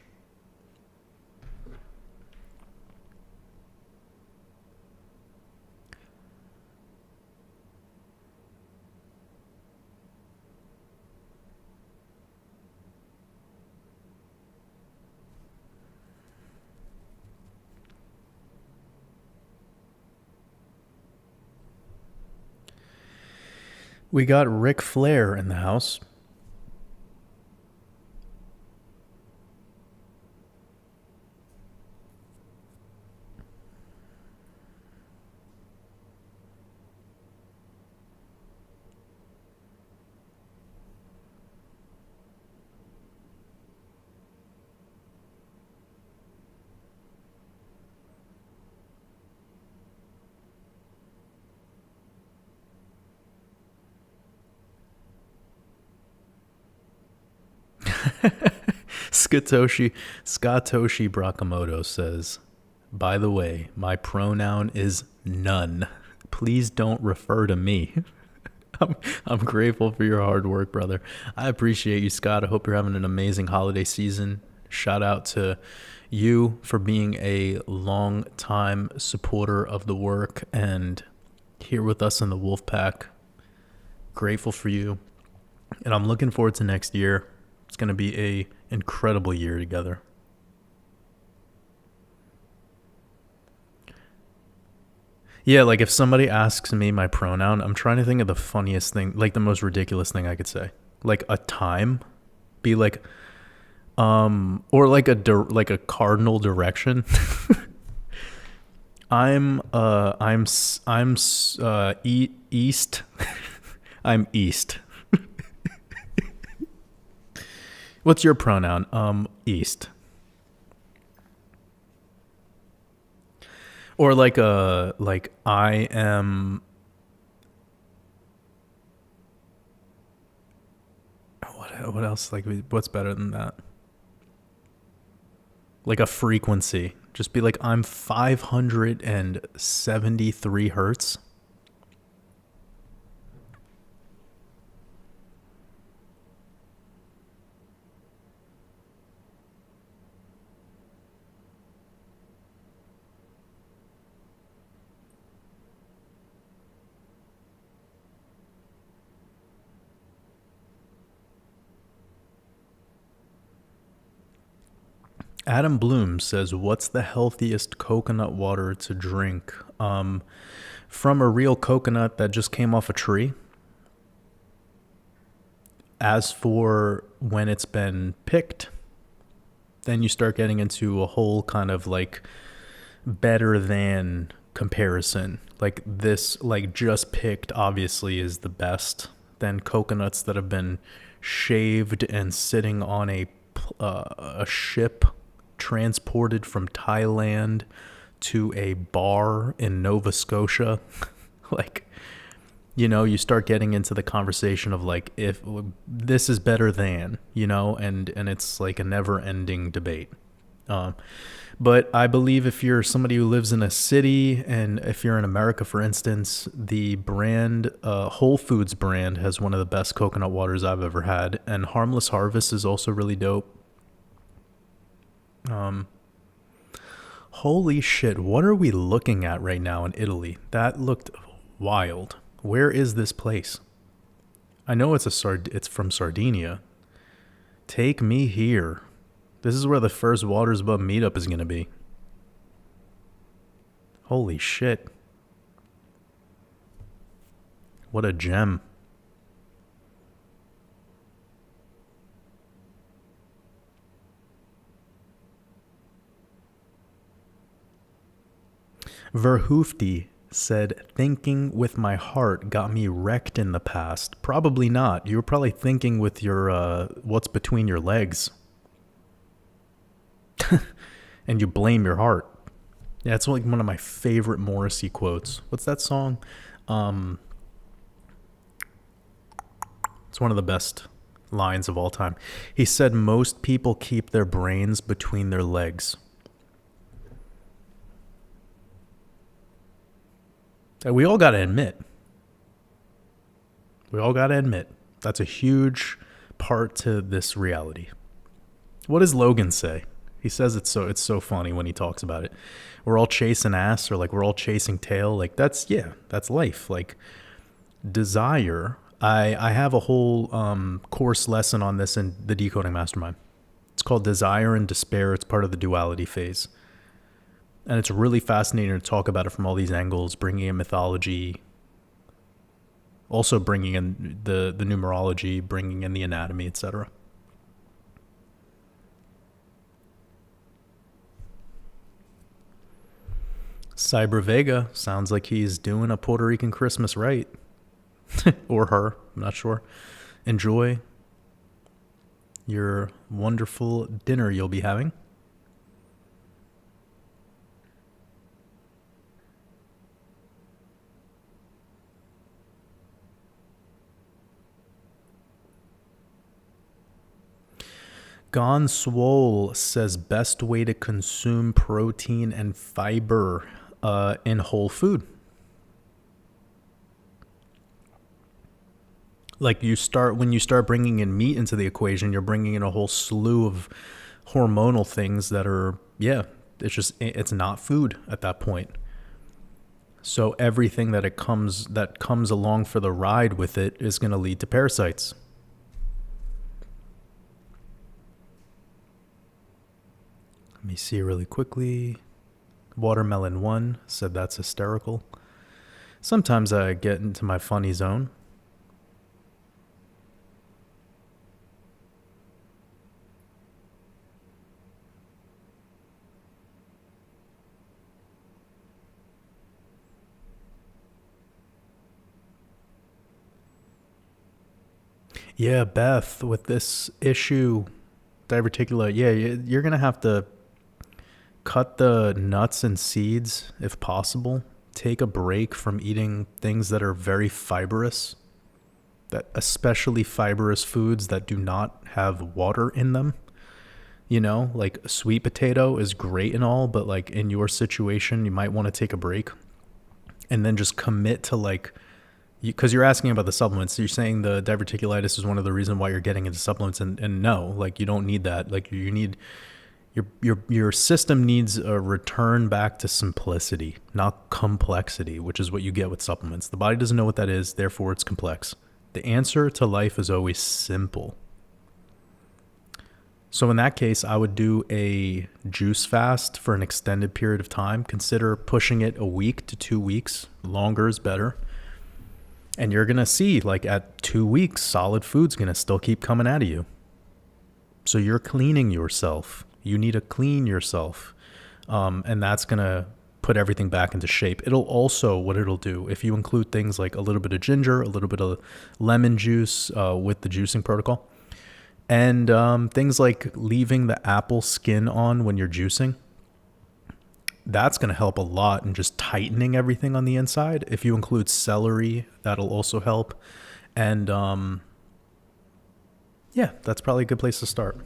We got Ric Flair in the house. Scatoshi Brakamoto says, by the way, my pronoun is none. Please don't refer to me. I'm grateful for your hard work, brother. I appreciate you, Scott. I hope you're having an amazing holiday season. Shout out to you for being a long time supporter of the work and here with us in the Wolf Pack. Grateful for you. And I'm looking forward to next year. It's going to be a incredible year together. Yeah, like if somebody asks me my pronoun, I'm trying to think of the funniest thing, like the most ridiculous thing I could say. Like a time, be like, or like a cardinal direction. East. I'm east. What's your pronoun? East. Or like I am. What else? Like, what's better than that? Like a frequency. Just be like, I'm 573 hertz. Adam Bloom says, what's the healthiest coconut water to drink? From a real coconut that just came off a tree. As for when it's been picked, then you start getting into a whole kind of like better than comparison. Like this, like just picked obviously is the best. Then coconuts that have been shaved and sitting on a ship transported from Thailand to a bar in Nova Scotia. Like, you know, you start getting into the conversation of like, if this is better than, you know, and it's like a never ending debate. But I believe if you're somebody who lives in a city, and if you're in America, for instance, the brand, Whole Foods brand has one of the best coconut waters I've ever had. And Harmless Harvest is also really dope. Holy shit, what are we looking at right now in Italy? That looked wild. Where is this place? I know it's from Sardinia. Take me here. This is where the first Waters Above meetup is going to be. Holy shit. What a gem. Verhoofdy said, thinking with my heart got me wrecked in the past. Probably not. You were probably thinking with your, what's between your legs. And you blame your heart. Yeah, it's like one of my favorite Morrissey quotes. What's that song? It's one of the best lines of all time. He said, most people keep their brains between their legs. We all got to admit. That's a huge part to this reality. What does Logan say? He says it's so funny when he talks about it. We're all chasing ass, or like we're all chasing tail. Like that's life. Like desire. I have a whole course lesson on this in the Decoding Mastermind. It's called Desire and Despair. It's part of the duality phase. And it's really fascinating to talk about it from all these angles, bringing in mythology, also bringing in the numerology, bringing in the anatomy, etc. Cyber Vega sounds like he's doing a Puerto Rican Christmas right. Or her, I'm not sure. Enjoy your wonderful dinner you'll be having. Gone Swole says best way to consume protein and fiber in whole food. Like when you start bringing in meat into the equation, you're bringing in a whole slew of hormonal things that are, it's not food at that point. So everything that comes along for the ride with it is going to lead to parasites. Let me see really quickly. Watermelon 1 said that's hysterical. Sometimes I get into my funny zone. Yeah, Beth, with this issue, diverticular, you're going to have to cut the nuts and seeds if possible. Take a break from eating things that are very fibrous, that especially fibrous foods that do not have water in them. You know, like a sweet potato is great and all, but like in your situation, you might want to take a break and then just commit to like, because you're asking about the supplements. So you're saying the diverticulitis is one of the reasons why you're getting into supplements, and no, like you don't need that. Like you need your system needs a return back to simplicity, not complexity, which is what you get with supplements. The body doesn't know what that is, therefore it's complex. The answer to life is always simple. So in that case, I would do a juice fast for an extended period of time. Consider pushing it a week to 2 weeks. Longer is better. And you're going to see, like at 2 weeks, solid food's going to still keep coming out of you. So you're cleaning yourself. You need to clean yourself. And that's going to put everything back into shape. It'll also, what it'll do, if you include things like a little bit of ginger, a little bit of lemon juice with the juicing protocol, and things like leaving the apple skin on when you're juicing, that's going to help a lot in just tightening everything on the inside. If you include celery, that'll also help. And that's probably a good place to start.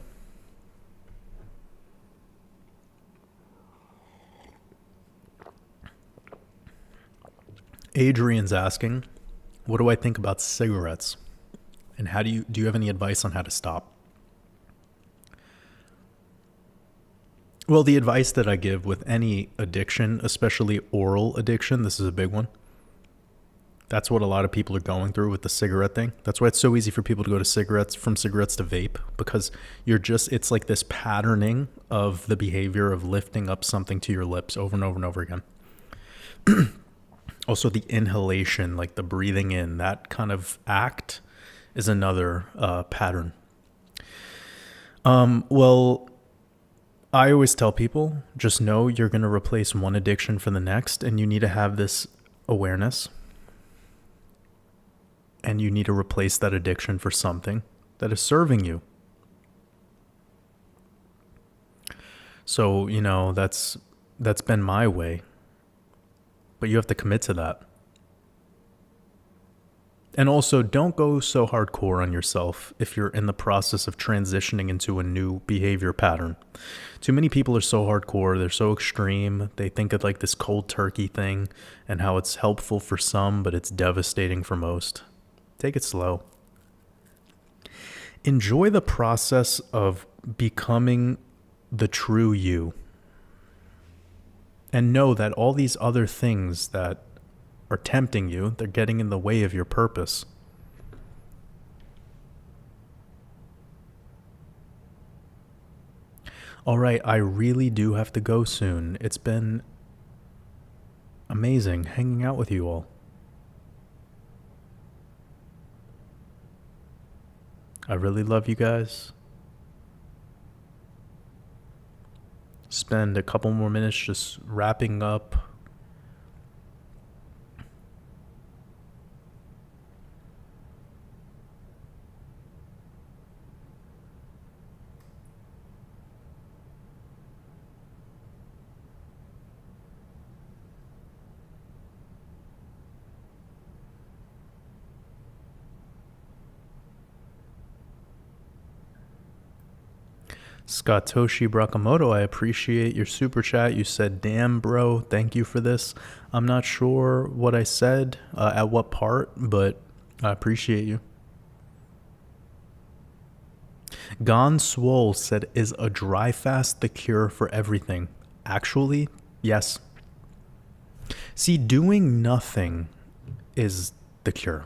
Adrian's asking, what do I think about cigarettes? And how do you have any advice on how to stop? Well, the advice that I give with any addiction, especially oral addiction, this is a big one. That's what a lot of people are going through with the cigarette thing. That's why it's so easy for people to go to cigarettes, from cigarettes to vape, because it's like this patterning of the behavior of lifting up something to your lips over and over and over again. Also the inhalation, like the breathing in, that kind of act is another pattern. Well, I always tell people, just know you're going to replace one addiction for the next, and you need to have this awareness. And you need to replace that addiction for something that is serving you. So, that's been my way. But you have to commit to that. And also, don't go so hardcore on yourself if you're in the process of transitioning into a new behavior pattern. Too many people are so hardcore, they're so extreme, they think of like this cold turkey thing and how it's helpful for some, but it's devastating for most. Take it slow. Enjoy the process of becoming the true you. And know that all these other things that are tempting you, they're getting in the way of your purpose. All right, I really do have to go soon. It's been amazing hanging out with you all. I really love you guys. Spend a couple more minutes just wrapping up. Satoshi Brakamoto, I appreciate your super chat. You said, damn, bro, thank you for this. I'm not sure what I said, at what part, but I appreciate you. Gon Swole said, is a dry fast the cure for everything? Actually, yes. See, doing nothing is the cure.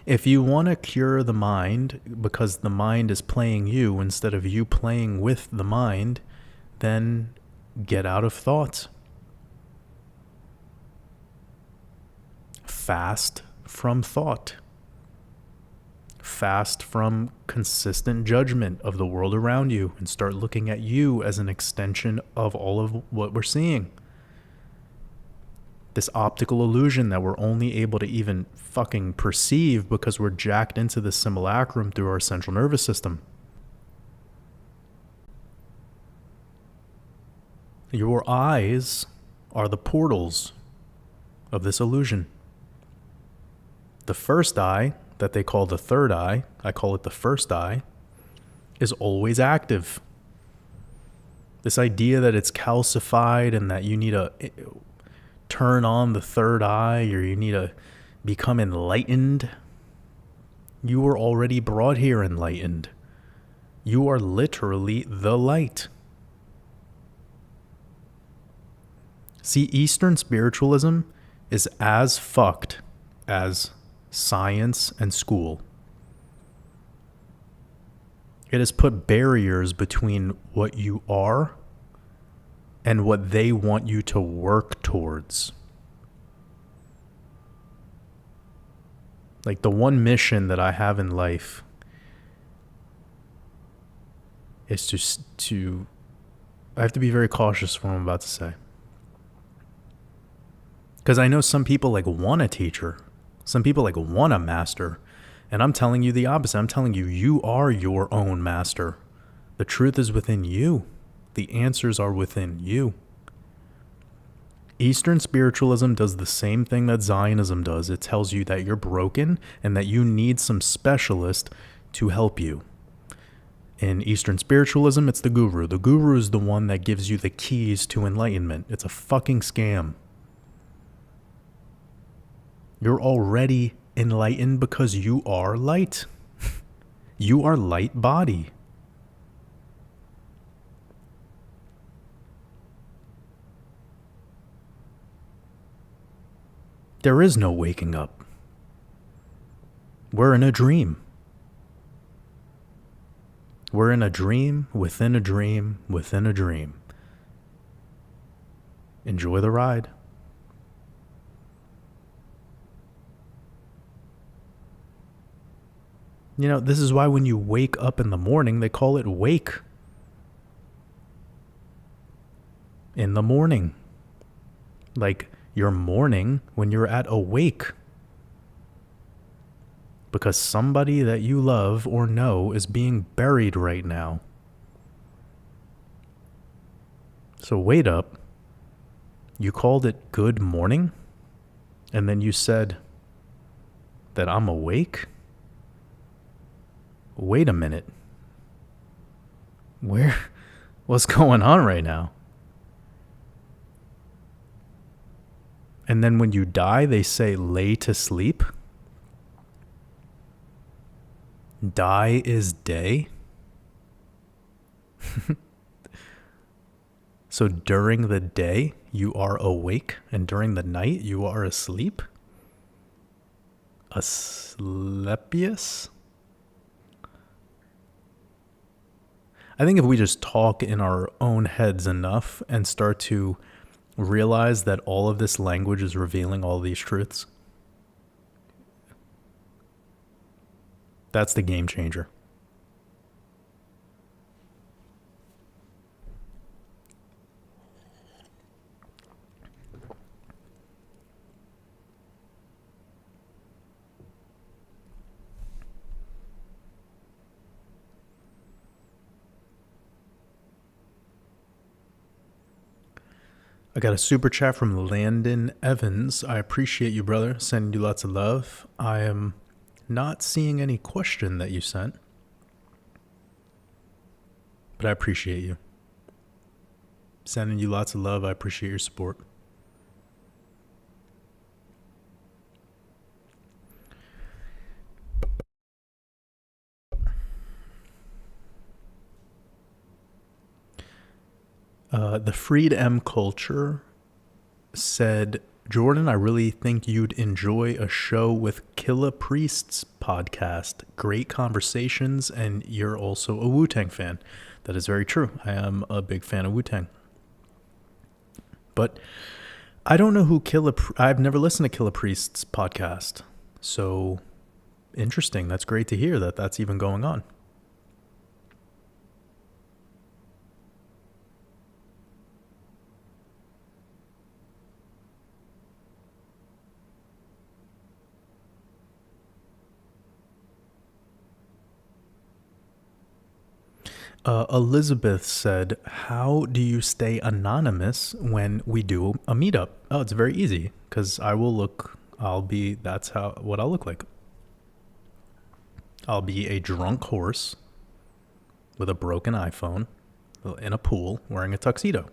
If you want to cure the mind because the mind is playing you instead of you playing with the mind, then get out of thought. Fast from thought. Fast from consistent judgment of the world around you and start looking at you as an extension of all of what we're seeing. This optical illusion that we're only able to even fucking perceive because we're jacked into the simulacrum through our central nervous system. Your eyes are the portals of this illusion. The first eye, that they call the third eye, I call it the first eye, is always active. This idea that it's calcified and that you need to turn on the third eye or you need to become enlightened. You were already brought here enlightened. You are literally the light. See, Eastern spiritualism is as fucked as science and school. It has put barriers between what you are and what they want you to work towards. Like the one mission that I have in life is to I have to be very cautious with what I'm about to say. Because I know some people like want a teacher. Some people like want a master. And I'm telling you the opposite. I'm telling you, you are your own master. The truth is within you. The answers are within you. Eastern spiritualism does the same thing that Zionism does. It tells you that you're broken and that you need some specialist to help you. In Eastern spiritualism, it's the guru. The guru is the one that gives you the keys to enlightenment. It's a fucking scam. You're already enlightened because you are light. You are light body. There is no waking up. We're in a dream. We're in a dream within a dream within a dream. Enjoy the ride. You know, this is why when you wake up in the morning, they call it wake. In the morning. Like your morning when you're at awake. Because somebody that you love or know is being buried right now. So wait up. You called it good morning? And then you said that I'm awake? Wait a minute. What's going on right now? And then when you die, they say lay to sleep. Die is day? So during the day, you are awake, and during the night, you are asleep? Asclepius? I think if we just talk in our own heads enough and start to realize that all of this language is revealing all these truths, that's the game changer. I got a super chat from Landon Evans. I appreciate you, brother. Sending you lots of love. I am not seeing any question that you sent, but I appreciate you. Sending you lots of love. I appreciate your support. The Freed M Culture said, Jordan, I really think you'd enjoy a show with Killa Priest's podcast. Great conversations, and you're also a Wu-Tang fan. That is very true. I am a big fan of Wu-Tang. But I don't know who I've never listened to Killa Priest's podcast. So interesting. That's great to hear that that's even going on. Elizabeth said, how do you stay anonymous when we do a meetup? Oh, it's very easy, because that's what I'll look like. I'll be a drunk horse with a broken iPhone in a pool wearing a tuxedo.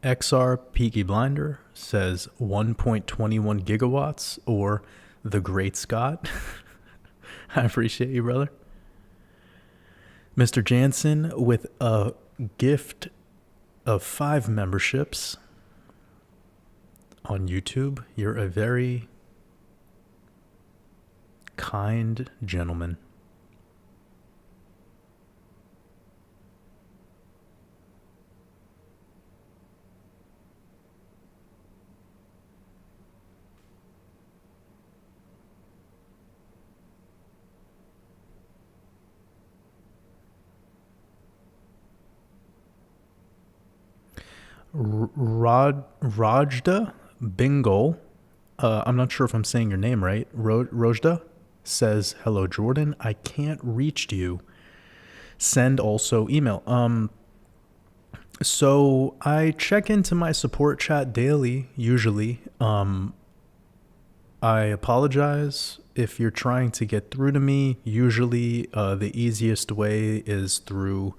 XR Peaky Blinder says 1.21 gigawatts or the Great Scott. I appreciate you, brother. Mr. Jansen with a gift of 5 memberships on YouTube. You're a very kind gentleman. Rajda Bingle, I'm not sure if I'm saying your name right, Rojda, says, hello, Jordan. I can't reach you. Send also email. So I check into my support chat daily, usually. I apologize if you're trying to get through to me. Usually the easiest way is through...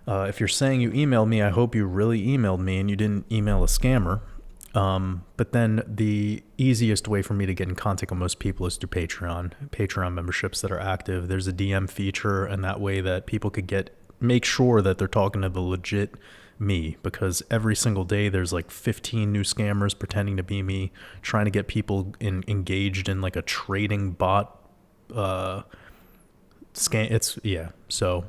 if you're saying you emailed me, I hope you really emailed me and you didn't email a scammer. But then the easiest way for me to get in contact with most people is through Patreon memberships that are active. There's a DM feature, and that way that people could make sure that they're talking to the legit me, because every single day there's like 15 new scammers pretending to be me, trying to get people engaged in like a trading bot scam. So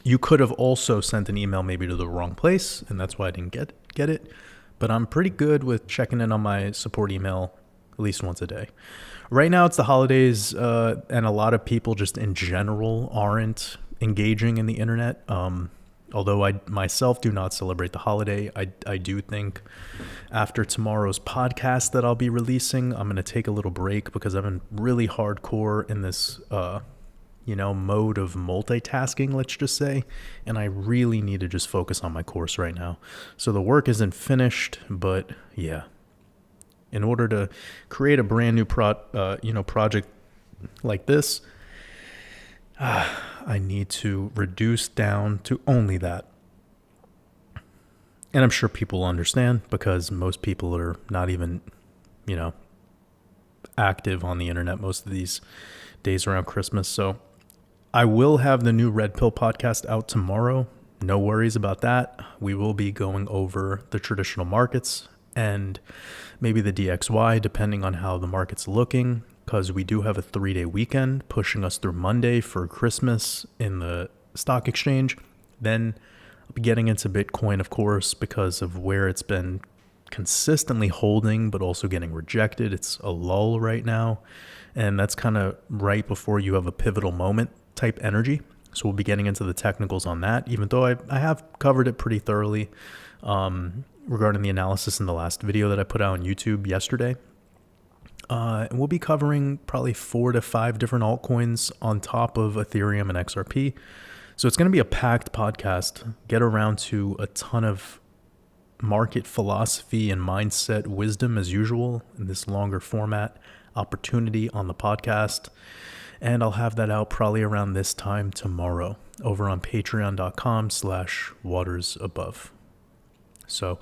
you could have also sent an email maybe to the wrong place, and that's why I didn't get it. But I'm pretty good with checking in on my support email at least once a day. Right now it's the holidays, and a lot of people just in general aren't engaging in the internet. Although I myself do not celebrate the holiday, I do think after tomorrow's podcast that I'll be releasing, I'm going to take a little break because I've been really hardcore in this mode of multitasking, let's just say, and I really need to just focus on my course right now. So the work isn't finished, but yeah, in order to create a brand new project like this, I need to reduce down to only that. And I'm sure people will understand because most people are not even, active on the internet most of these days around Christmas. So I will have the new Red Pill podcast out tomorrow. No worries about that. We will be going over the traditional markets and maybe the DXY, depending on how the market's looking, because we do have a 3-day weekend pushing us through Monday for Christmas in the stock exchange. Then I'll be getting into Bitcoin, of course, because of where it's been consistently holding, but also getting rejected. It's a lull right now. And that's kind of right before you have a pivotal moment type energy. So we'll be getting into the technicals on that, even though I have covered it pretty thoroughly regarding the analysis in the last video that I put out on YouTube yesterday. And we'll be covering probably 4 to 5 different altcoins on top of Ethereum and XRP. So it's going to be a packed podcast. Get around to a ton of market philosophy and mindset wisdom as usual in this longer format opportunity on the podcast. And I'll have that out probably around this time tomorrow over on patreon.com/watersabove. So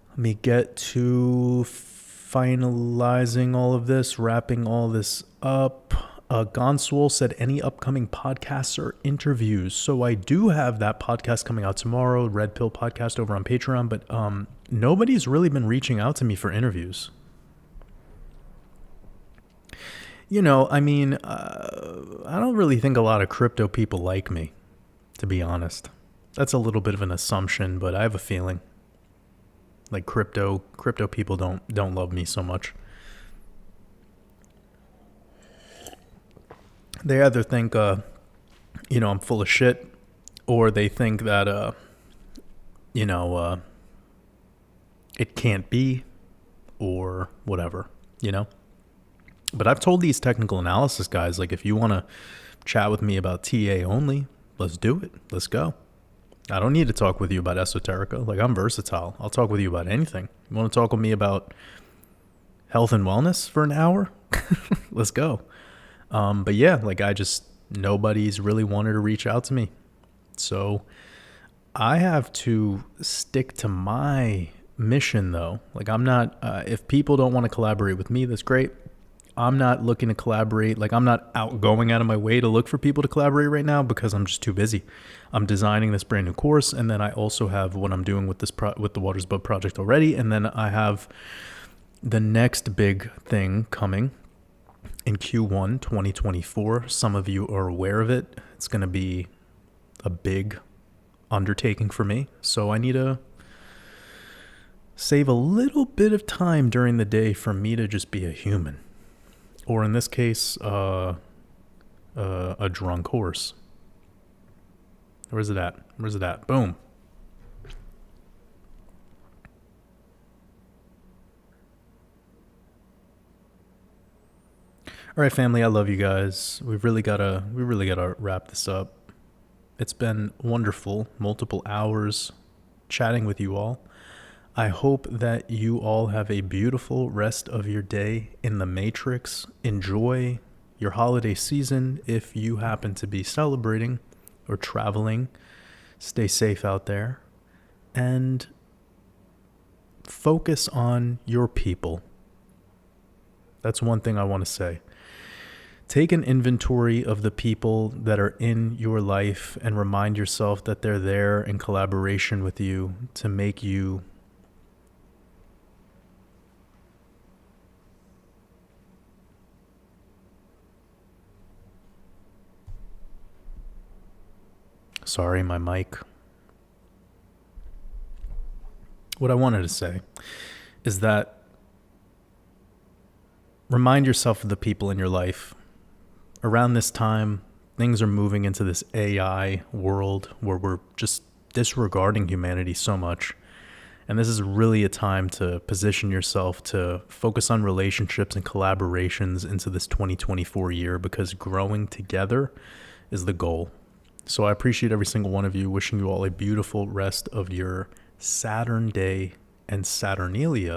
let me get to finalizing all of this, wrapping all this up. Gonsul said, any upcoming podcasts or interviews? So I do have that podcast coming out tomorrow, Red Pill podcast over on Patreon, but nobody's really been reaching out to me for interviews. I don't really think a lot of crypto people like me, to be honest. That's a little bit of an assumption, but I have a feeling like crypto people don't love me so much. They either think, I'm full of shit, or they think that, it can't be, or whatever, But I've told these technical analysis guys, like, if you want to chat with me about TA only, let's do it. Let's go. I don't need to talk with you about esoterica. Like, I'm versatile. I'll talk with you about anything. You want to talk with me about health and wellness for an hour? Let's go. But yeah, like, nobody's really wanted to reach out to me. So I have to stick to my mission, though. Like, I'm not, if people don't want to collaborate with me, that's great. I'm not looking to collaborate. Like, I'm not going out of my way to look for people to collaborate right now because I'm just too busy. I'm designing this brand new course, and then I also have what I'm doing with with the Waters Above project already, and then I have the next big thing coming in Q1 2024. Some of you are aware of it. It's going to be a big undertaking for me, so I need to save a little bit of time during the day for me to just be a human. Or in this case, a drunk horse. Where's it at? Boom. All right, family, I love you guys. We really gotta wrap this up. It's been wonderful, multiple hours chatting with you all. I hope that you all have a beautiful rest of your day in the Matrix. Enjoy your holiday season if you happen to be celebrating or traveling. Stay safe out there and focus on your people. That's one thing I want to say. Take an inventory of the people that are in your life and remind yourself that they're there in collaboration with you to make you Sorry, my mic. What I wanted to say is that remind yourself of the people in your life. Around this time, things are moving into this AI world where we're just disregarding humanity so much. And this is really a time to position yourself to focus on relationships and collaborations into this 2024 year, because growing together is the goal. So I appreciate every single one of you. Wishing you all a beautiful rest of your Saturn day and Saturnalia.